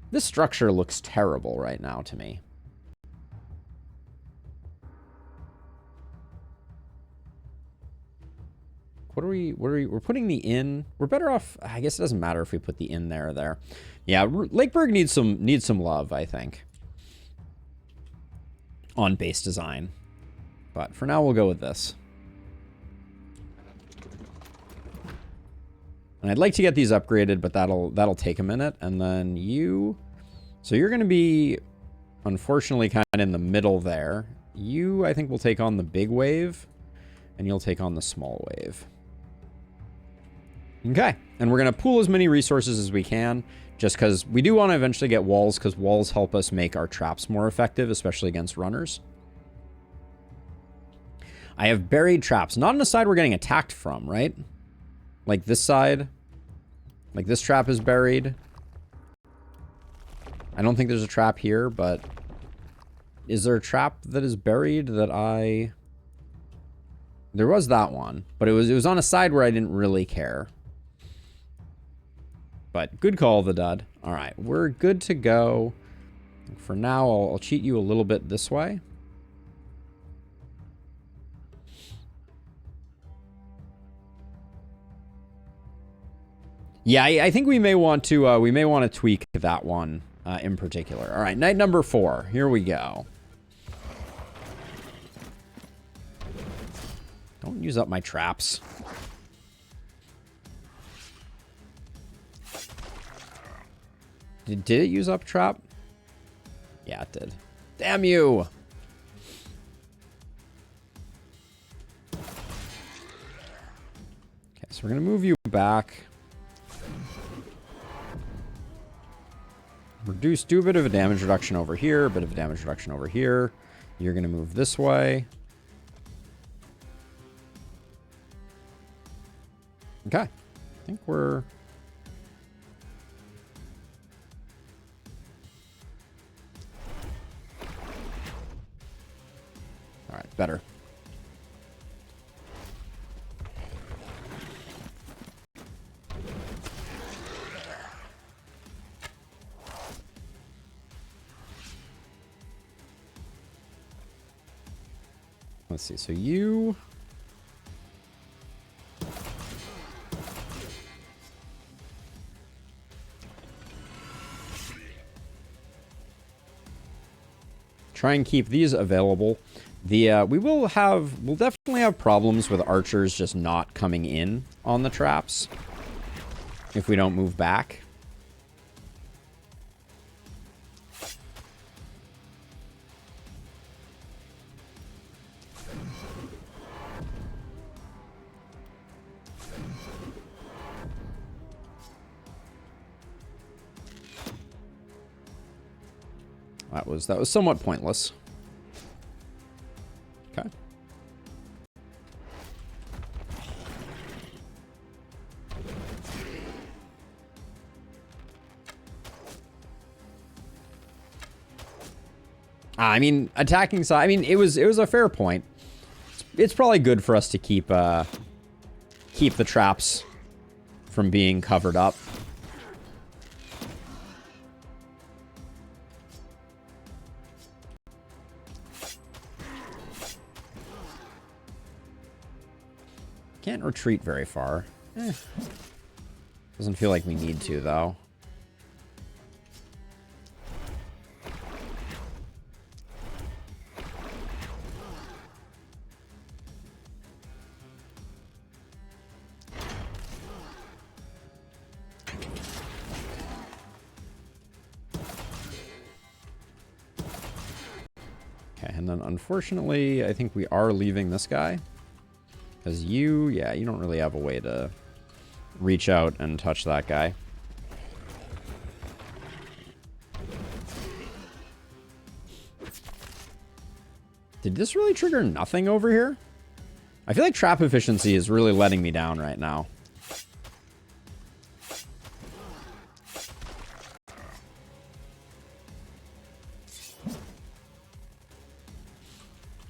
This structure looks terrible right now to me. We're putting the inn. We're better off. I guess it doesn't matter if we put the inn there or there. Yeah, Lakeburg needs some love, I think, on base design. But for now, we'll go with this. And I'd like to get these upgraded, but that'll take a minute. And then you, so you're going to be, unfortunately, kind of in the middle there. You, I think, will take on the big wave, and you'll take on the small wave. Okay, and we're going to pool as many resources as we can, just because we do want to eventually get walls, because walls help us make our traps more effective, especially against runners. I have buried traps. Not on the side we're getting attacked from, right? Like this side. Like this trap is buried. I don't think there's a trap here, but is there a trap that is buried that I... There was that one, but it was on a side where I didn't really care. But good call, the dud. All right, we're good to go. For now, I'll cheat you a little bit this way. Yeah, I think we may want to tweak that one in particular. All right, night number 4. Here we go. Don't use up my traps. Did it use up trap? Yeah, it did. Damn you! Okay, so we're gonna move you back. Do a bit of a damage reduction over here, a bit of a damage reduction over here. You're gonna move this way. Okay, I think we're... All right, better. Let's see, so you... Try and keep these available. We'll definitely have problems with archers just not coming in on the traps if we don't move back. That was somewhat pointless. Okay. I mean, attacking side. I mean, it was a fair point. It's probably good for us to keep the traps from being covered up. Can't retreat very far. Doesn't feel like we need to, though. Okay, and then unfortunately, I think we are leaving this guy. Because yeah, you don't really have a way to reach out and touch that guy. Did this really trigger nothing over here? I feel like trap efficiency is really letting me down right now.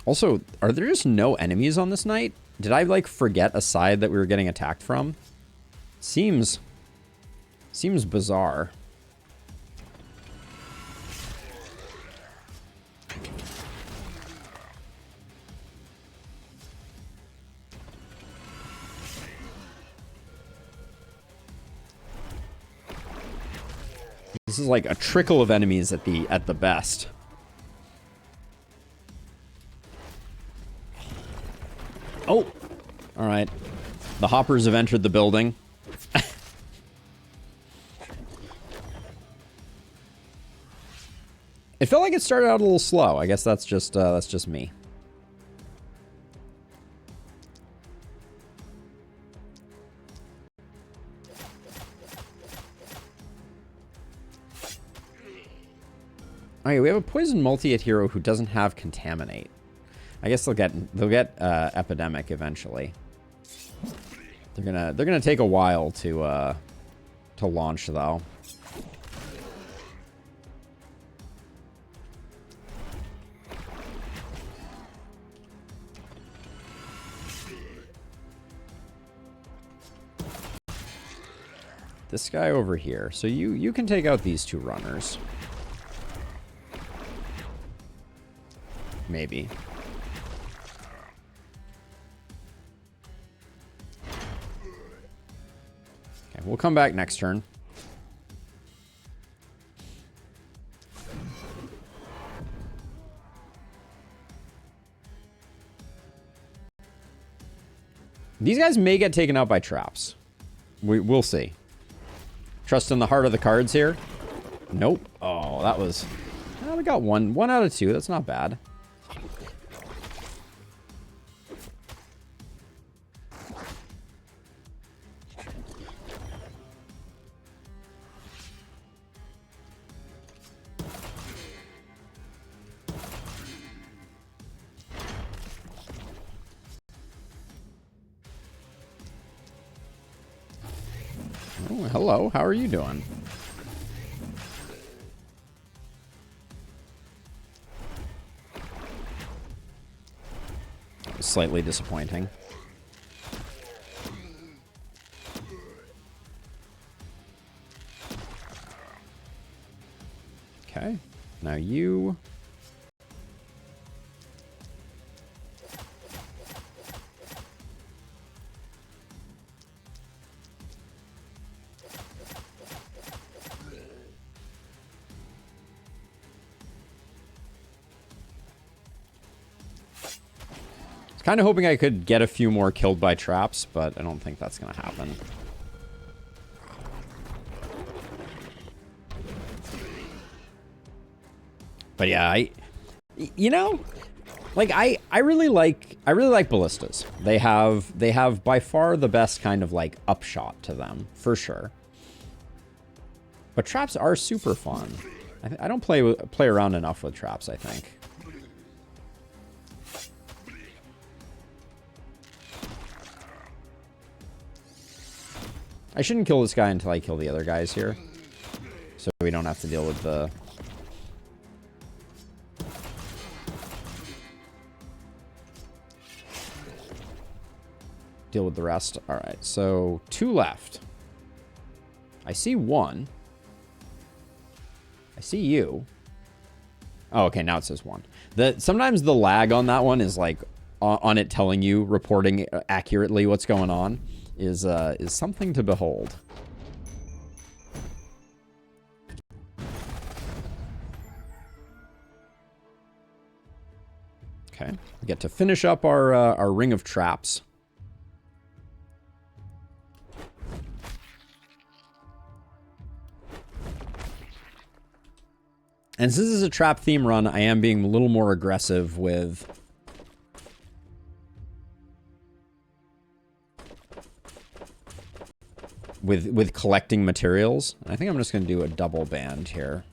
Also, are there just no enemies on this night? Did I, like, forget a side that we were getting attacked from? Seems bizarre. This is like a trickle of enemies at the best. Oh, all right. The hoppers have entered the building. It felt like it started out a little slow. I guess that's just me. Okay, we have a poison multi-hit hero who doesn't have contaminate. I guess they'll get epidemic eventually. They're gonna take a while to launch though. This guy over here. So you can take out these two runners. Maybe. Okay, we'll come back next turn. These guys may get taken out by traps. We'll see. Trust in the heart of the cards here. Nope. Oh, that was... Well, we got one out of two. That's not bad. Oh, hello. How are you doing? Slightly disappointing. Okay. Now you... Kind of hoping I could get a few more killed by traps, but I don't think that's going to happen. But yeah, you know, like I really like ballistas. They have by far the best kind of like upshot to them, for sure. But traps are super fun. I don't play around enough with traps, I think. I shouldn't kill this guy until I kill the other guys here. So we don't have to deal with the... deal with the rest. Alright, so 2 left. I see 1. I see you. Oh, okay, now it says 1. Sometimes the lag on that one is like on it telling you, reporting accurately what's going on is something to behold. Okay, we get to finish up our ring of traps. And since this is a trap theme run, I am being a little more aggressive with collecting materials. I think I'm just going to do a double band here.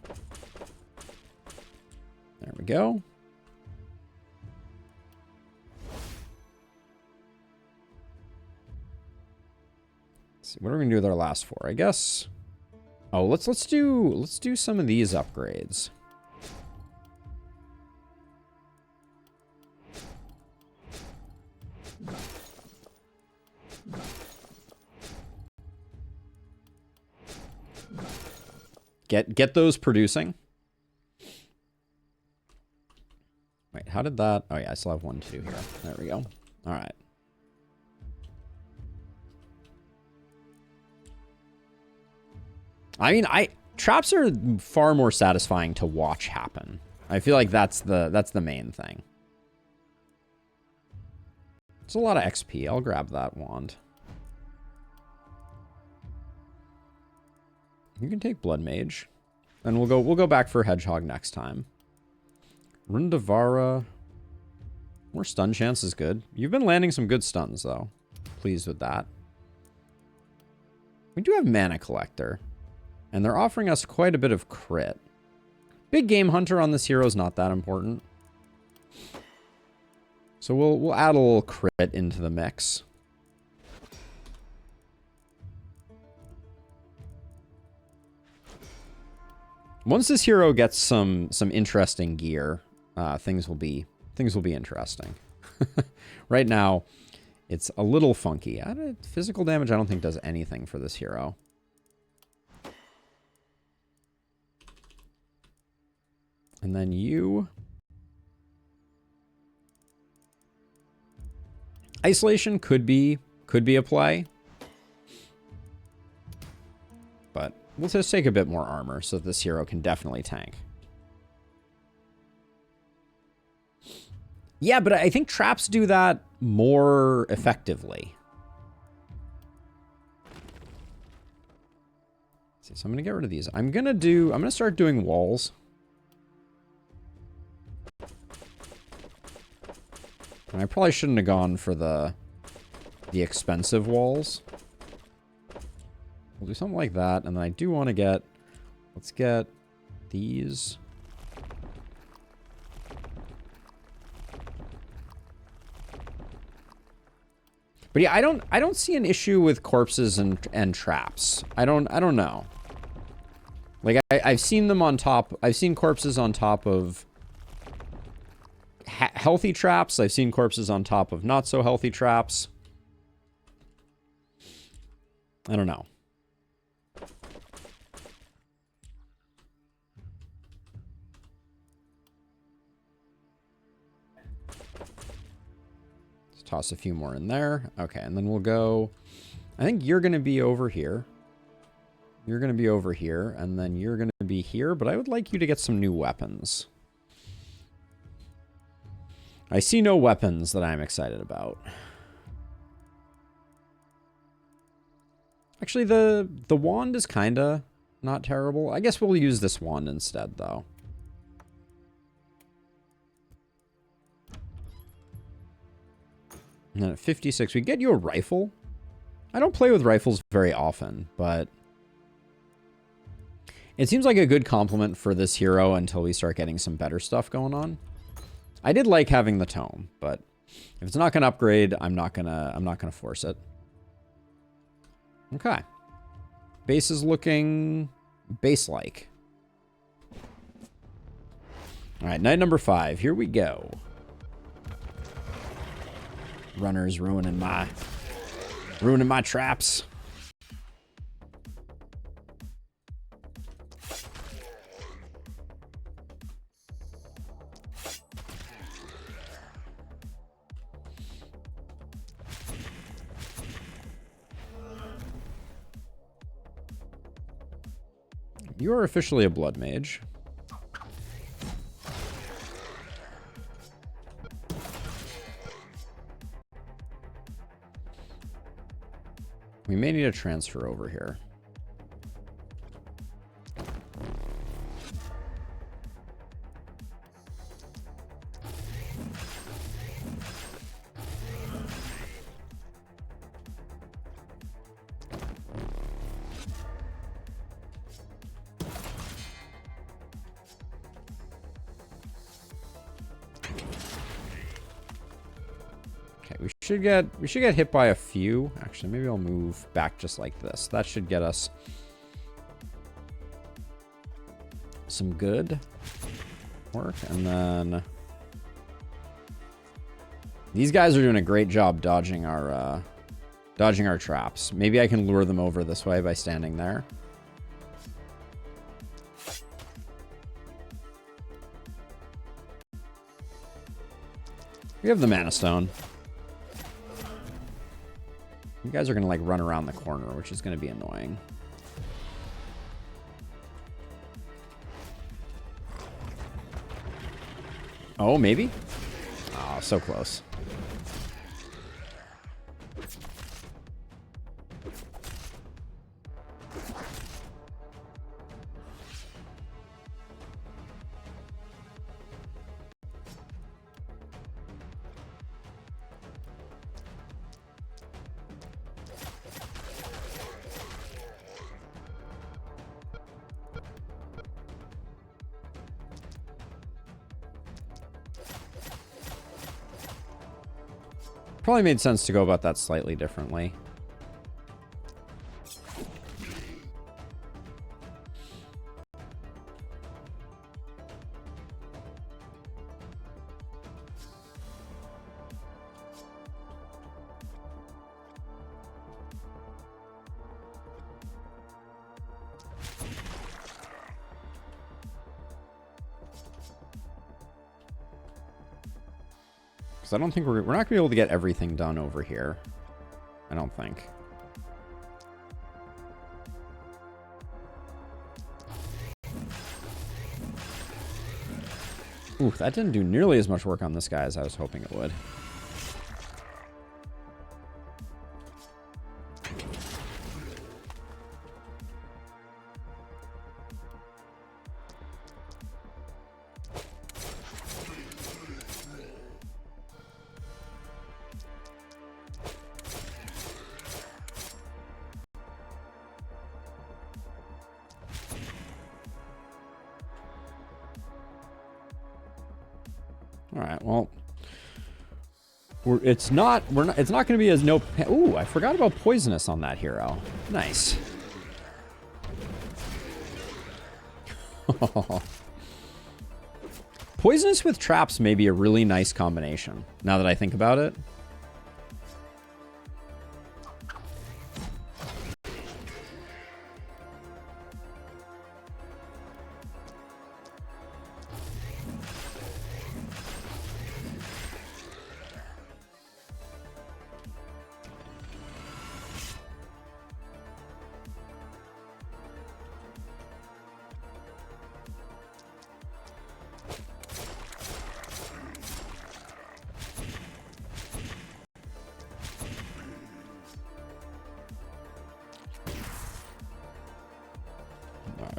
There we go. Let's see, what are we going to do with our last 4? I guess. Oh, let's do some of these upgrades. Get those producing. Wait, how did that... Oh, yeah, I still have 1 to do here. There we go. All right. I mean, traps are far more satisfying to watch happen. I feel like that's the main thing. It's a lot of XP. I'll grab that wand. You can take Blood Mage. And we'll go back for Hedgehog next time. Rundavara. More stun chance is good. You've been landing some good stuns, though. Pleased with that. We do have Mana Collector. And they're offering us quite a bit of crit. Big Game Hunter on this hero is not that important. So we'll add a little crit into the mix. Once this hero gets some interesting gear, things will be interesting. Right now, it's a little funky. Physical damage I don't think does anything for this hero. And then you... Isolation could be a play. But we'll just take a bit more armor so that this hero can definitely tank. Yeah, but I think traps do that more effectively. Let's see, so I'm gonna get rid of these. I'm gonna start doing walls. And I probably shouldn't have gone for the expensive walls. We'll do something like that, and then I do want to get... Let's get these. But yeah, I don't see an issue with corpses and traps. I don't know. Like I've seen them on top. I've seen corpses on top of healthy traps. I've seen corpses on top of not so healthy traps. I don't know. Let's toss a few more in there. Okay, and then we'll go... I think you're going to be over here. You're going to be over here, and then you're going to be here, but I would like you to get some new weapons. I see no weapons that I'm excited about. Actually, the wand is kind of not terrible. I guess we'll use this wand instead, though. And then at 56, we get you a rifle. I don't play with rifles very often, but... It seems like a good compliment for this hero until we start getting some better stuff going on. I did like having the tome, but if it's not gonna upgrade, I'm not gonna force it. Okay. Base is looking base-like. All right, night number 5. Here we go. Runners ruining my traps. You are officially a blood mage. We may need a transfer over here. We should get hit by a few. Actually, maybe I'll move back just like this. That should get us some good work. And then these guys are doing a great job dodging our traps. Maybe I can lure them over this way by standing there. We have the Mana Stone. You guys are going to, like, run around the corner, which is going to be annoying. Oh, maybe? Oh, so close. Probably made sense to go about that slightly differently. I don't think we're not going to be able to get everything done over here. I don't think. Ooh, that didn't do nearly as much work on this guy as I was hoping it would. All right, well, it's not going to be as no. Ooh, I forgot about poisonous on that hero. Nice. Poisonous with traps may be a really nice combination. Now that I think about it.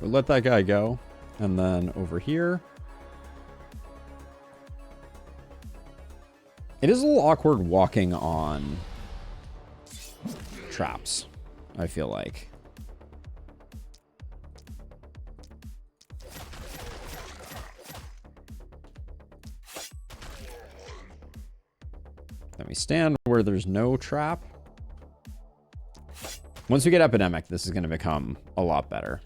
We'll let that guy go. And then over here. It is a little awkward walking on traps, I feel like. Then we stand where there's no trap. Once we get epidemic, this is going to become a lot better.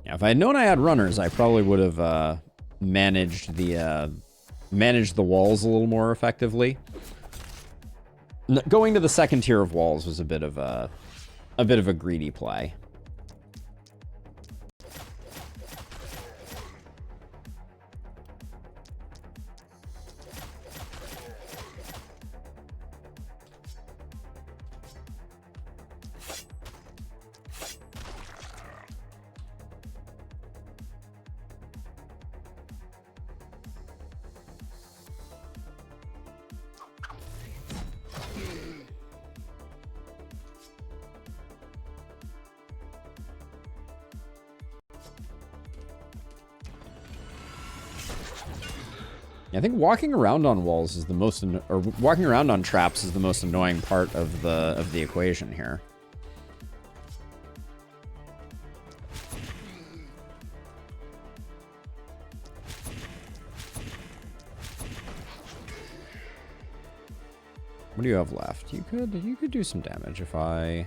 Yeah, if I had known I had runners, I probably would have managed the walls a little more effectively. Going to the second tier of walls was a bit of a greedy play. I think walking around on walls is the most, or walking around on traps is the most annoying part of the equation here. What do you have left? You could do some damage if I.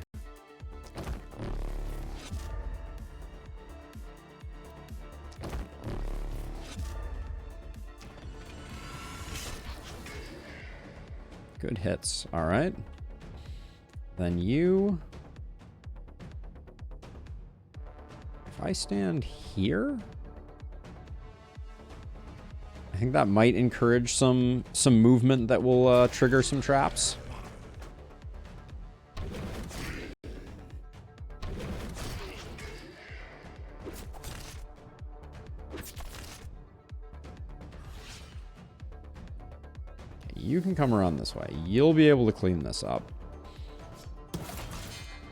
Good hits. All right. Then you. If I stand here, I think that might encourage some movement that will trigger some traps. You can come around this way. You'll be able to clean this up.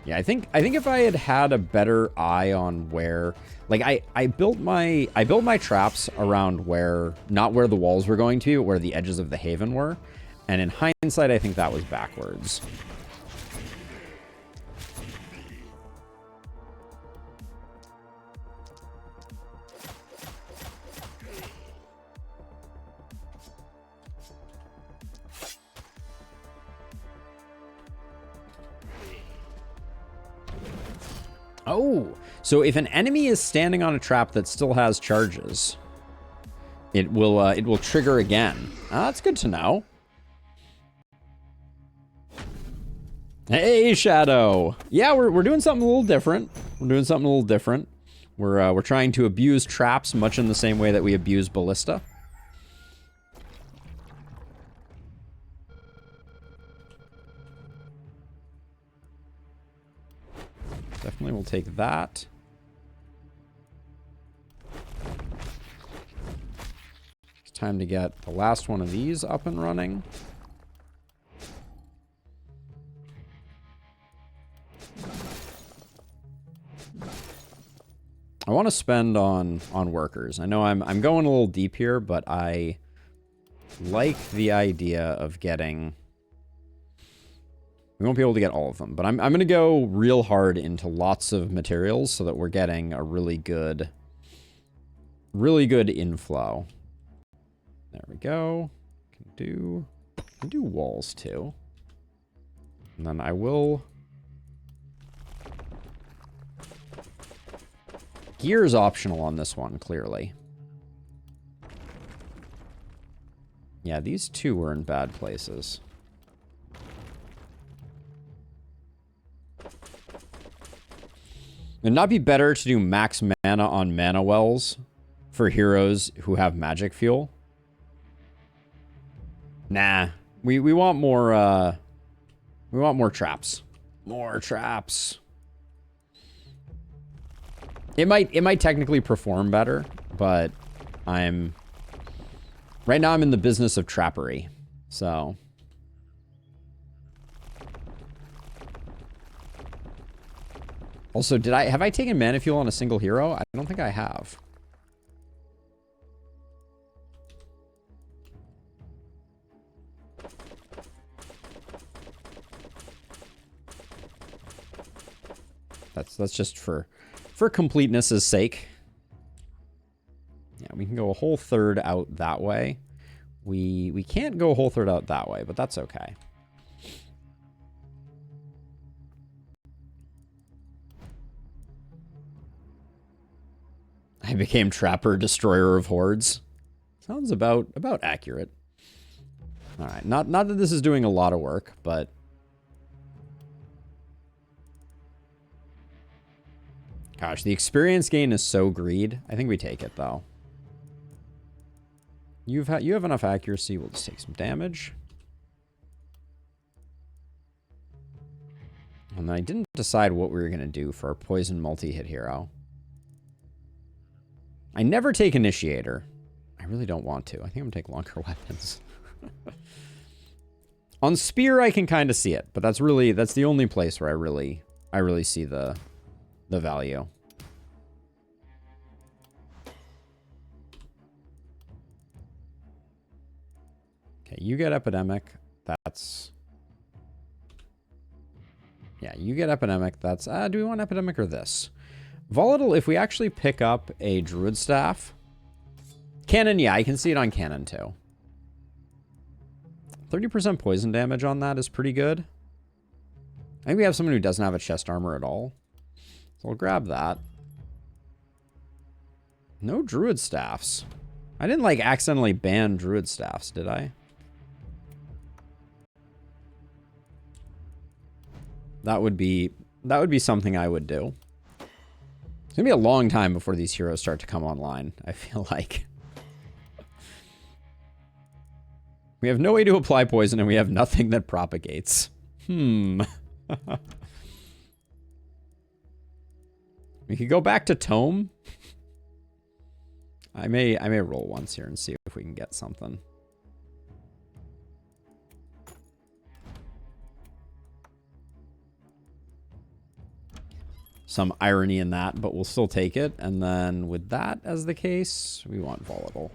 Yeah, I think if I had a better eye on where, like I built my traps around where, not where the walls were going to, but where the edges of the haven were, and in hindsight, I think that was backwards. Oh, so if an enemy is standing on a trap that still has charges, it will trigger again. That's good to know. Hey, Shadow. Yeah, we're doing something a little different. We're trying to abuse traps much in the same way that we abuse ballista. Definitely will take that. It's time to get the last one of these up and running. I want to spend on workers. I know I'm going a little deep here, but I like the idea of getting. We won't be able to get all of them, but I'm going to go real hard into lots of materials so that we're getting a really good inflow. There we go. Can do walls too. And then I will. Gear is optional on this one, clearly. Yeah, these two were in bad places. Would it not be better to do max mana on mana wells for heroes who have magic fuel? Nah. We want more traps. More traps. It might technically perform better, but right now I'm in the business of trappery. So also, have I taken mana fuel on a single hero? I don't think I have. That's just for completeness' sake. Yeah, we can go a whole third out that way. We can't go a whole third out that way, but that's okay. I became Trapper, Destroyer of Hordes. Sounds about accurate. All right, not that this is doing a lot of work, but gosh, the experience gain is so greed. I think we take it though. You have enough accuracy. We'll just take some damage. And I didn't decide what we were gonna do for our poison multi-hit hero. I never take Initiator. I really don't want to. I think I'm gonna take longer weapons. On Spear, I can kind of see it, but that's the only place where I really see the value. Okay, you get Epidemic. That's... Yeah, you get Epidemic. That's... do we want Epidemic or this? Volatile, if we actually pick up a Druid Staff. Cannon, yeah, I can see it on Cannon too. 30% poison damage on that is pretty good. I think we have someone who doesn't have a chest armor at all. So I'll grab that. No Druid Staffs. I didn't like accidentally ban Druid Staffs, did I? That would be something I would do. It's gonna be a long time before these heroes start to come online, I feel like. We have no way to apply poison, and we have nothing that propagates. We could go back to Tome. I may roll once here and see if we can get something. Some irony in that, but we'll still take it. And then with that as the case, we want Volatile.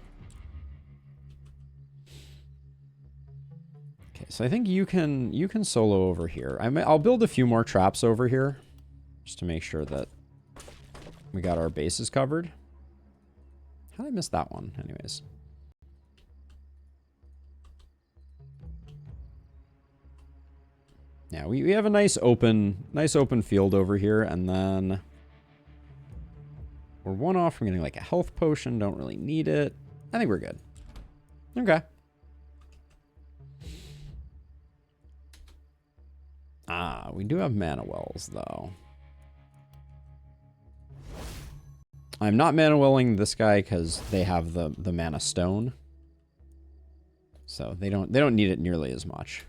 Okay, so I think you can solo over here. I'll build a few more traps over here just to make sure that we got our bases covered. How did I miss that one? Anyways. Yeah, we have a nice open field over here, and then we're one off from getting like a health potion. Don't really need it. I think we're good. Okay. We do have mana wells though. I'm not mana welling this guy because they have the mana stone. So they don't need it nearly as much.